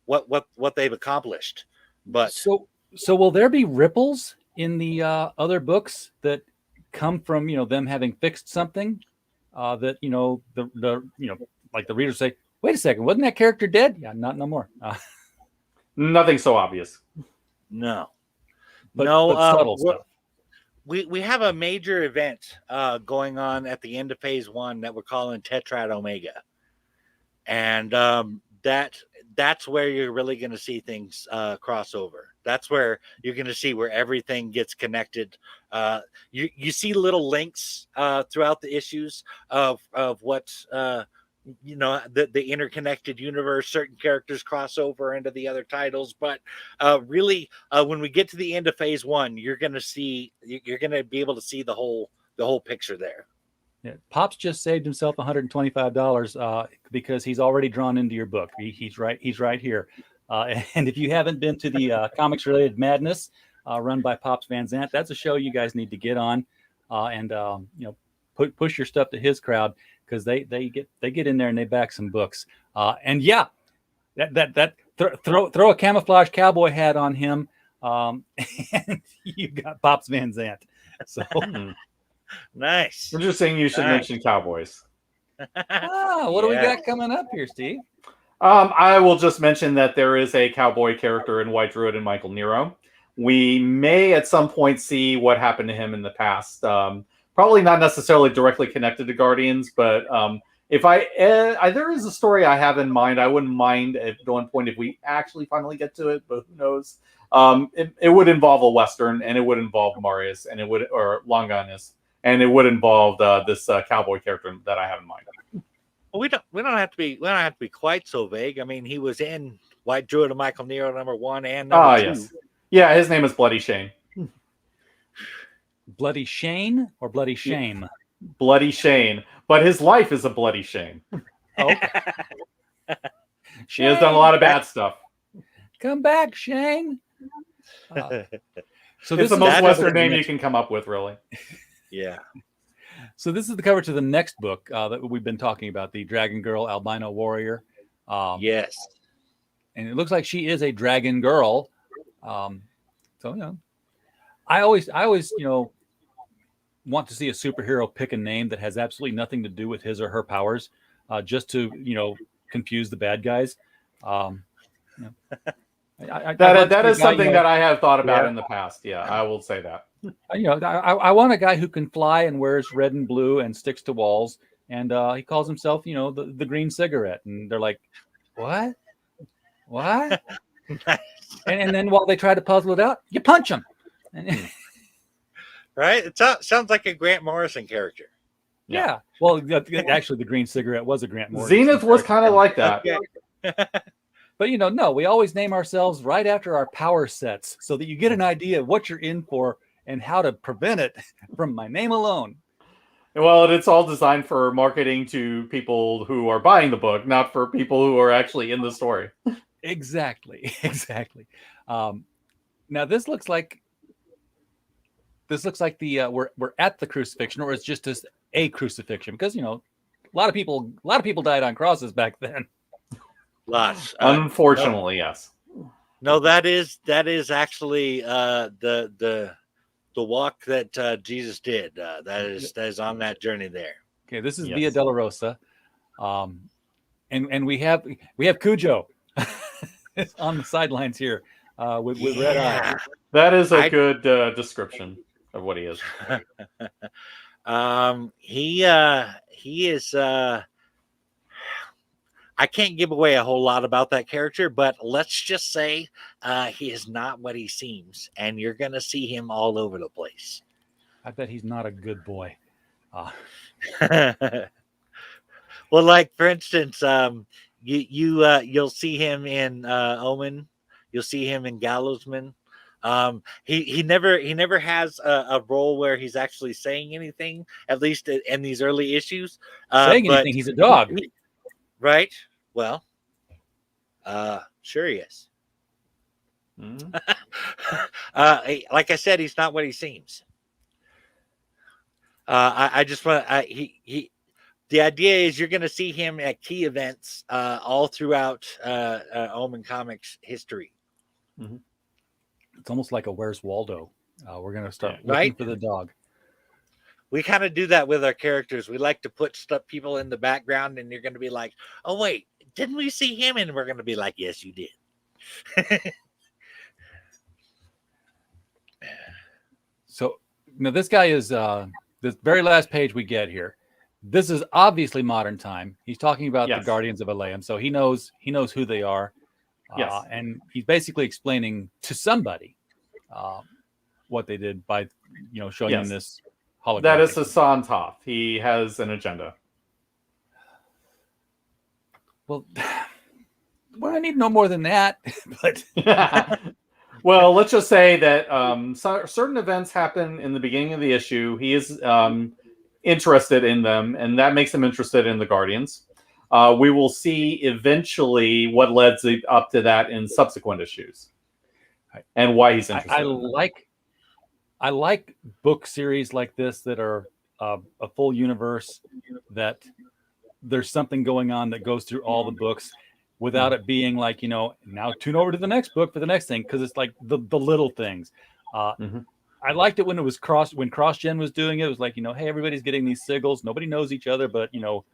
what they've accomplished. But so will there be ripples in the other books that come from them having fixed something that like the readers say, wait a second, wasn't that character dead? Yeah, not no more. Nothing so obvious. No, but subtle stuff. We have a major event going on at the end of phase 1 that we're calling Tetrad Omega, and that's where you're really going to see things cross over. That's where you're going to see where everything gets connected. You see little links throughout the issues of what the interconnected universe. Certain characters cross over into the other titles, but really, when we get to the end of phase 1, you're going to be able to see the whole picture there. Yeah, Pop's just saved himself $125 because he's already drawn into your book. He's right here. And if you haven't been to the Comics Related Madness run by Pops Van Zandt, that's a show you guys need to get on and push your stuff to his crowd, because they get in there and they back some books. And yeah, throw a camouflage cowboy hat on him, and you got Pops Van Zandt. So. Nice. We're just saying you should mention cowboys. What do we got coming up here, Steve? I will just mention that there is a cowboy character in White Druid and Michael Nero. We may at some point see what happened to him in the past. Probably not necessarily directly connected to Guardians, but if there is a story I have in mind, I wouldn't mind at one point if we actually finally get to it, but who knows? It would involve a Western, and it would involve Marius, and or Longinus. And it would involve this cowboy character that I have in mind. Well, we don't have to be quite so vague. I mean, he was in White Druid and Michael Nero #1 and #2. Yes. Yeah, his name is Bloody Shane. Bloody Shane or Bloody Shame? Bloody Shane. But his life is a bloody shame. Okay. She has done a lot of bad stuff. Come back, Shane. So this is the most Western name you can come up with, really. Yeah. So this is the cover to the next book that we've been talking about, the Dragon Girl Albino Warrior. Yes. And it looks like she is a dragon girl. So I always want to see a superhero pick a name that has absolutely nothing to do with his or her powers, just to confuse the bad guys. That is something that I have thought about in the past. Yeah, I will say that. I want a guy who can fly and wears red and blue and sticks to walls, and he calls himself, the green cigarette. And they're like, what? and then while they try to puzzle it out, you punch them. Right? It sounds like a Grant Morrison character. Yeah. Well, actually, the green cigarette was a Grant Morrison. Zenith was kind of like that. But no, we always name ourselves right after our power sets so that you get an idea of what you're in for and how to prevent it from my name alone. Well, it's all designed for marketing to people who are buying the book, not for people who are actually in the story. Exactly. Exactly. Now this looks like the we're at the crucifixion, or it's just a crucifixion, because a lot of people died on crosses back then. Lots. Unfortunately, yes. No, that is actually the walk that Jesus did. That is on that journey there. Okay, this is Yes. Via Dolorosa, and we have Cujo on the sidelines here with red eyes. That is a good description of what he is. He is. I can't give away a whole lot about that character, but let's just say he is not what he seems, and you're going to see him all over the place. I bet he's not a good boy. Well, like for instance, you'll see him in Omen. You'll see him in Gallowsman. He never has a role where he's actually saying anything, at least in these early issues. Anything, he's a dog. Right? Well, sure he is. Mm-hmm. Like I said, he's not what he seems. I just want he. The idea is you're going to see him at key events all throughout Omen Comics history. Mm-hmm. It's almost like a Where's Waldo. We're going to start looking for the dog. We kind of do that with our characters. We like to put people in the background, and you're going to be like, "Oh wait, didn't we see him?" And we're going to be like, "Yes, you did." So now this guy is this very last page we get here. This is obviously modern time. He's talking about the Guardians of Layum, so he knows who they are. Yes. And he's basically explaining to somebody what they did by showing him this hologram. That is Hassan Toth. He has an agenda. Well, I need no more than that. But well, let's just say that certain events happen in the beginning of the issue. He is interested in them, and that makes him interested in the Guardians. We will see eventually what led up to that in subsequent issues, and why he's interested. I like book series like this that are a full universe, that there's something going on that goes through all the books without it being like, now tune over to the next book for the next thing, because it's like the little things. I liked it when it was when CrossGen was doing it. It was like, hey, everybody's getting these sigils. Nobody knows each other, but,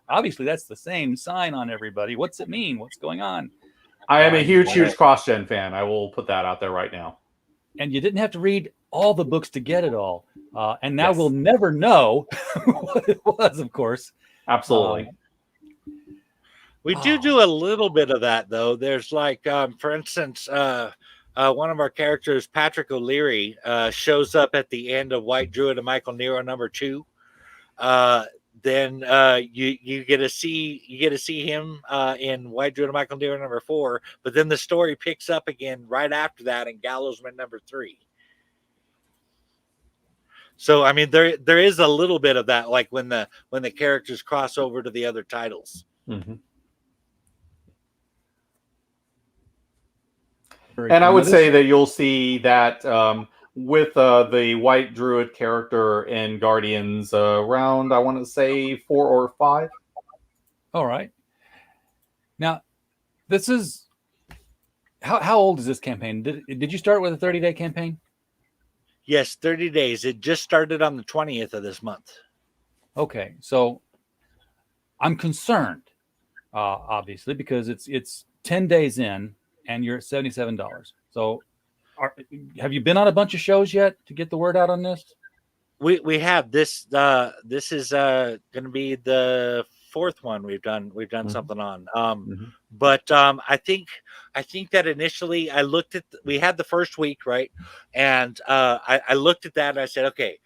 obviously that's the same sign on everybody. What's it mean? What's going on? I am a huge CrossGen fan. I will put that out there right now. And you didn't have to read all the books to get it all. And now we'll never know what it was, of course. Absolutely. We do a little bit of that, though. There's like, for instance, one of our characters, Patrick O'Leary, shows up at the end of White Druid and Michael Nero #2. Then you get to see him in White Druid and Michael Nero #4. But then the story picks up again right after that in Gallowsman #3. So I mean, there is a little bit of that, like when the characters cross over to the other titles. Mm-hmm. And I would say that you'll see that with the White Druid character in Guardians around, I want to say 4 or 5. All right. Now, this is how old is this campaign? Did you start with a 30-day campaign? Yes, 30 days. It just started on the 20th of this month. Okay, so I'm concerned, obviously, because it's 10 days in. And you're at $77. So, have you been on a bunch of shows yet to get the word out on this? We have this. This is going to be the 4th one we've done something on. But I think that initially I looked at we had the first week, right, and I looked at that and I said, okay,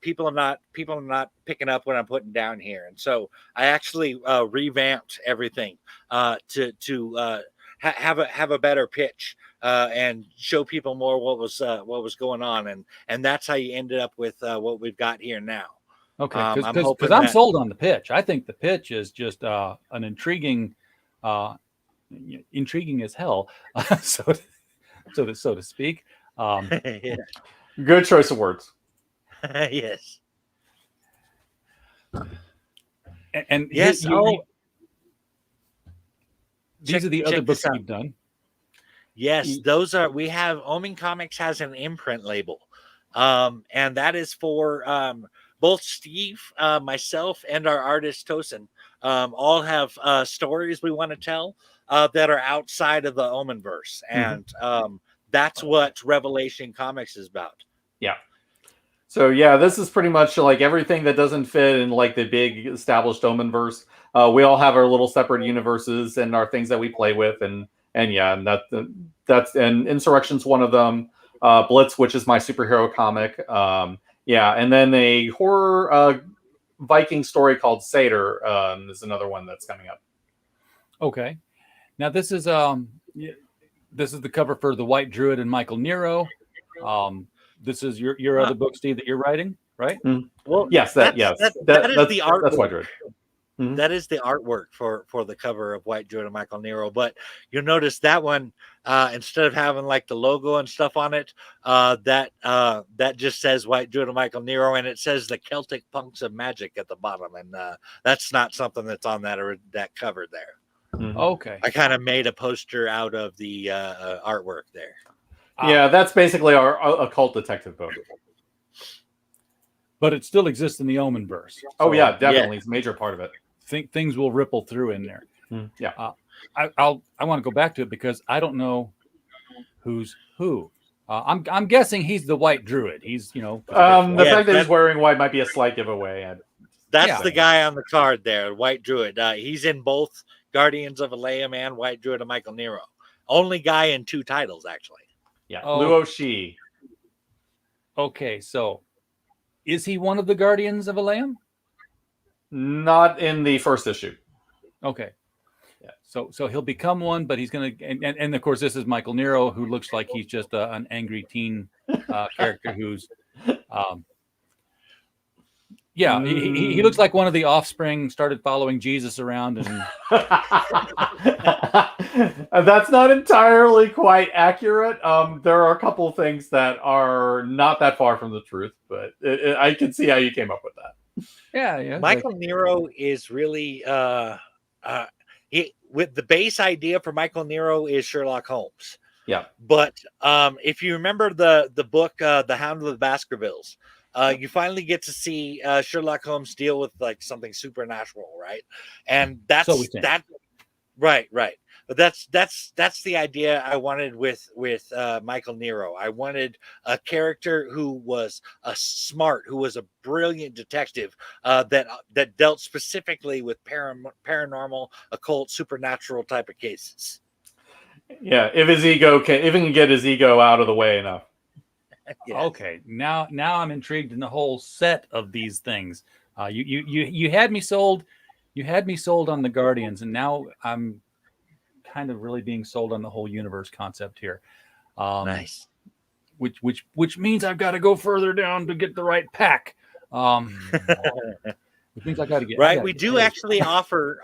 people are not picking up what I'm putting down here, and so I actually revamped everything to have a better pitch and show people more what was going on, and that's how you ended up with what we've got here now. Okay, I'm because hoping I'm that- sold on the pitch. I think the pitch is just an intriguing, intriguing as hell, so to speak. Yeah. Good choice of words. Yes. And Yes. these are the other check this books out. you've done. Yes, those are. We have Omen Comics has an imprint label, and that is for both Steve, myself, and our artist Tosin. All have stories we want to tell that are outside of the Omen verse, and that's what Revelation Comics is about. Yeah. So yeah, this is pretty much like everything that doesn't fit in like the big established Omen verse. We all have our little separate universes and our things that we play with, and yeah, and that's and Insurrection's one of them. Blitz, which is my superhero comic. Yeah, and then a horror Viking story called Seder is another one that's coming up. Okay, now this is the cover for the White Druid and Michael Nero. This is your other book, Steve, that you're writing, right? Well, Yes, that is the artwork. That's White Druid. That is the artwork for the cover of White Druid and Michael Nero. But you'll notice that one, instead of having like the logo and stuff on it, that just says White Druid and Michael Nero, and it says the Celtic Punks of Magic at the bottom, and that's not something that's on that cover there. Okay, I kind of made a poster out of the artwork there. Yeah, that's basically our occult detective book. But it still exists in the Omen verse. Oh yeah, definitely, it's a major part of it. Think things will ripple through in there. Yeah, I want to go back to it because I don't know who's who. I'm guessing he's the White Druid. He's the fact that he's wearing white might be a slight giveaway. That's the guy on the card there, White Druid. He's in both Guardians of Layum and White Druid and Michael Nero. Only guy in 2 titles, actually. Yeah, Luo Shi. Okay, so is he one of the Guardians of Layum? Not in the first issue. Okay. Yeah. So he'll become one, but he's gonna and of course this is Michael Nero, who looks like he's just an angry teen character who's he looks like one of the offspring started following Jesus around and that's not entirely quite accurate. There are a couple of things that are not that far from the truth, but I can see how you came up with that. Yeah. Michael Nero is really with the base idea for Michael Nero is Sherlock Holmes. Yeah. But if you remember the book The Hound of the Baskervilles, you finally get to see Sherlock Holmes deal with like something supernatural, right? And that's that. Right. But that's the idea I wanted with Michael Nero. I wanted a character who was who was a brilliant detective that dealt specifically with paranormal, occult, supernatural type of cases. Yeah, if he can get his ego out of the way enough. Yes. Okay, now I'm intrigued in the whole set of these things. You had me sold. You had me sold on the Guardians, and now I'm kind of really being sold on the whole universe concept here. Nice. Which means I've got to go further down to get the right pack. Which means I got to get right. We do actually offer.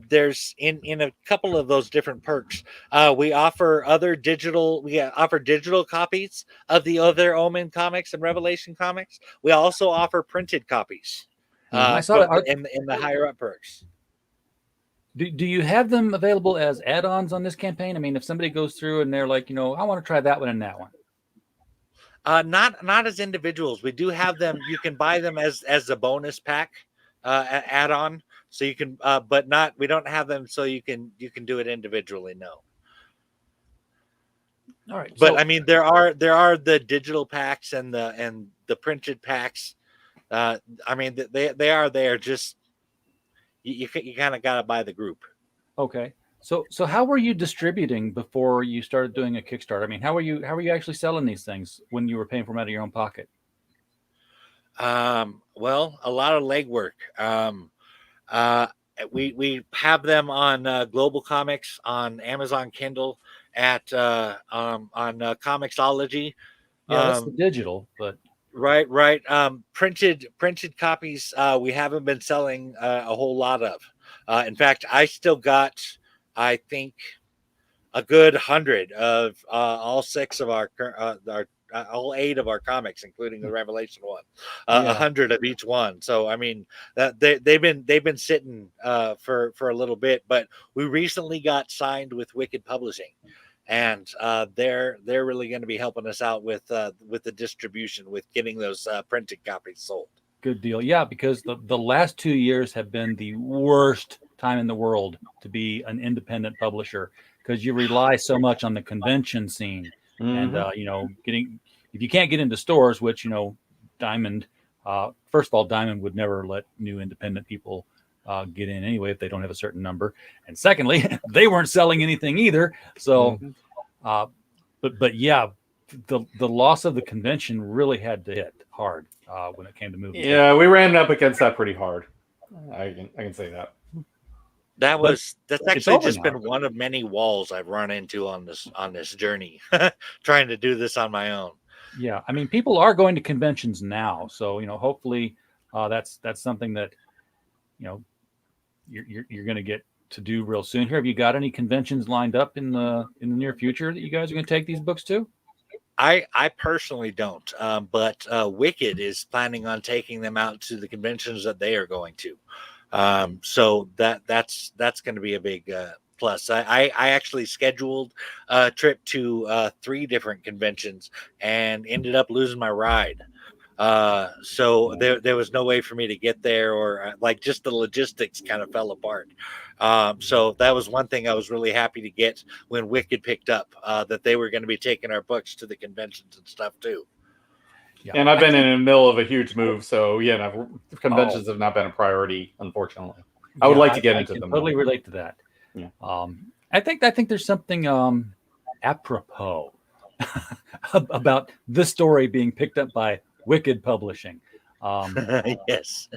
There's in a couple of those different perks. We offer digital copies of the other Omen comics and Revelation comics. We also offer printed copies. I saw that in the higher up perks. Do you have them available as add-ons on this campaign? I mean, if somebody goes through and they're like, I want to try that one and that one. Not as individuals. We do have them. You can buy them as a bonus pack add-on. So you can, but not. We don't have them so you can do it individually. No. All right. But I mean, there are the digital packs and the printed packs. I mean, they are there. Just you kind of got to buy the group. Okay. So how were you distributing before you started doing a Kickstarter? I mean, how were you actually selling these things when you were paying for them out of your own pocket? Well, a lot of legwork. We have them on Global Comics, on Amazon Kindle, on Comixology. Yeah, that's the digital, but Right. Printed copies. We haven't been selling a whole lot of. In fact, I still got, I think, a good 100 of all 6 of our all 8 of our comics, including the Revelation one. 100 of each one. So I mean, they've been sitting for a little bit, but we recently got signed with Wicked Publishing. And they're really going to be helping us out with the distribution, with getting those printed copies sold. Good deal. Yeah, because the last 2 years have been the worst time in the world to be an independent publisher, because you rely so much on the convention scene. And if you can't get into stores, which Diamond, first of all, Diamond would never let new independent people get in anyway if they don't have a certain number, and secondly, they weren't selling anything either. So but yeah, the loss of the convention really had to hit hard when it came to movies. Yeah, we ran up against that pretty hard. I can say that. That's actually just been one of many walls I've run into on this journey, trying to do this on my own. Yeah, I mean, people are going to conventions now, so hopefully that's something that you're going to get to do real soon. Here, have you got any conventions lined up in the near future that you guys are going to take these books to? I personally don't, but Wicked is planning on taking them out to the conventions that they are going to. So that's going to be a big plus. I actually scheduled a trip to 3 different conventions and ended up losing my ride. So there was no way for me to get there, or like just the logistics kind of fell apart. So that was one thing I was really happy to get when Wicked picked up, that they were going to be taking our books to the conventions and stuff too. Yeah. And I've been in the middle of a huge move, so conventions have not been a priority, unfortunately. I would like to get into them. Totally relate to that. Yeah. I think there's something apropos about this story being picked up by Wicked Publishing. Yes,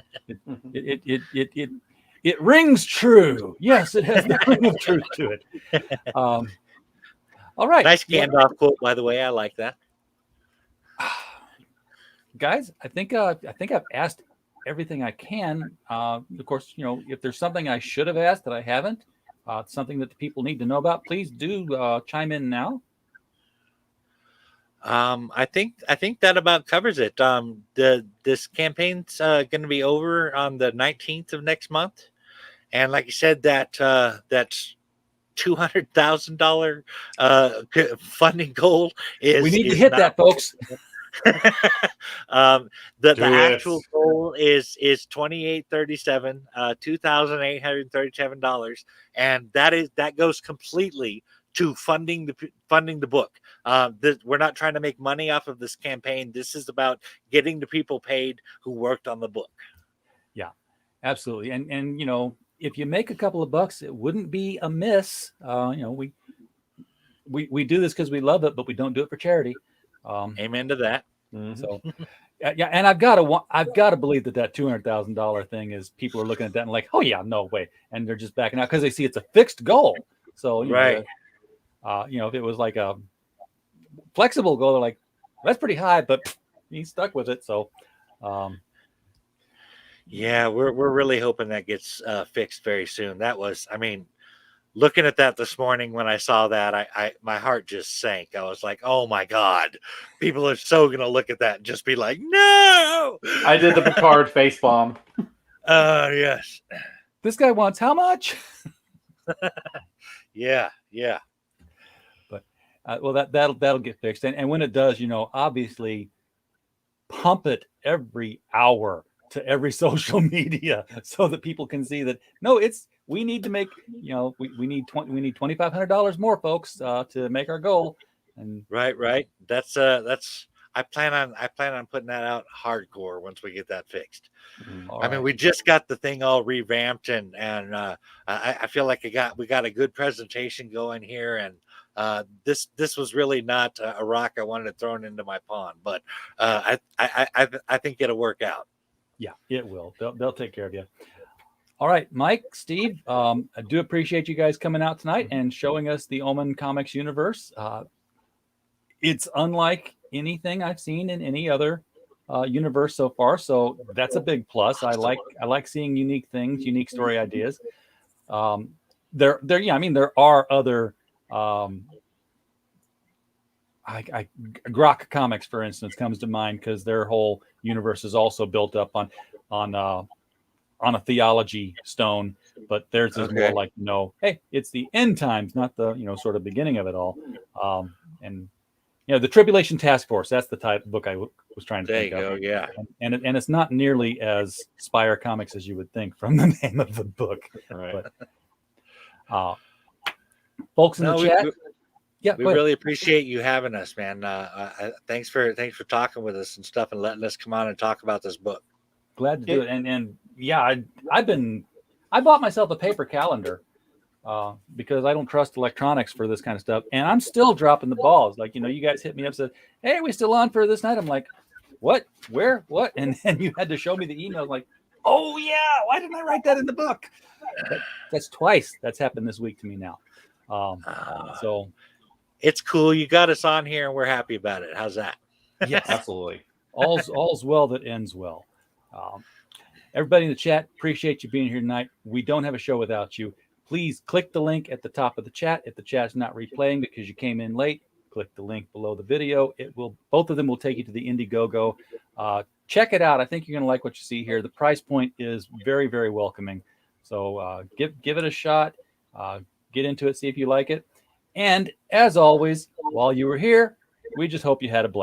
it rings true. Yes, it has the ring of truth to it. All right, nice Gandalf quote, by the way. I like that. Guys, I think I've asked everything I can. Of course, if there's something I should have asked that I haven't, something that the people need to know about, please do chime in now. I think that about covers it. This campaign's going to be over on the 19th of next month, and like you said, that's $200,000 funding goal is. We need to hit that, folks. The actual goal is $2,837, $2,837, and that goes completely to funding the book. We're not trying to make money off of this campaign. This is about getting the people paid who worked on the book. Yeah, absolutely. And if you make a couple of bucks, it wouldn't be amiss. We do this because we love it, but we don't do it for charity. Amen to that. So, yeah, and I've got to believe that $200,000 thing is, people are looking at that and like, oh yeah, no way, and they're just backing out because they see it's a fixed goal. So right. If it was like a flexible goal, they're like, that's pretty high, but he's stuck with it. So, yeah, we're really hoping that gets fixed very soon. That was, looking at that this morning when I saw that, my heart just sank. I was like, oh my God, people are so gonna look at that and just be like, no. I did the Picard face bomb. Yes. This guy wants how much? Yeah. But well, that'll get fixed, and when it does, obviously, pump it every hour to every social media so that people can see that we need to make, we need $2,500 more, folks, to make our goal. And right. That's I plan on putting that out hardcore once we get that fixed. We just got the thing all revamped, and I feel like we got a good presentation going here, and this was really not a rock I wanted thrown into my pond, but I think it'll work out. Yeah, it will. They'll take care of you. All right, Mike, Steve, I do appreciate you guys coming out tonight and showing us the Omen Comics universe. It's unlike anything I've seen in any other universe so far, so that's a big plus. I like seeing unique things, unique story ideas. There are other Grok Comics, for instance, comes to mind because their whole universe is also built up on a theology stone, but theirs is more like, hey, it's the end times, not the sort of beginning of it all. And the Tribulation Task Force, that's the type of book I was trying to think of. There you go, yeah. And it's not nearly as Spire Comics as you would think from the name of the book. Right. But folks in the chat, we really appreciate you having us, man. Thanks for talking with us and stuff, and letting us come on and talk about this book. Glad to do it. And yeah, I bought myself a paper calendar because I don't trust electronics for this kind of stuff, and I'm still dropping the balls. Like, you guys hit me up, said, "Hey, are we still on for this night?" I'm like, "What? Where? What?" And then you had to show me the email. Like, "Oh yeah, why didn't I write that in the book?" That's twice. That's happened this week to me now. So it's cool. You got us on here, and we're happy about it. How's that? Yes, absolutely. All's well that ends well. Everybody in the chat, appreciate you being here tonight. We don't have a show without you. Please click the link at the top of the chat. If the chat's not replaying because you came in late, click the link below the video. Both of them will take you to the Indiegogo. Check it out. I think you're going to like what you see here. The price point is very, very welcoming. So give it a shot. Get into it, see if you like it. And as always, while you were here, we just hope you had a blast.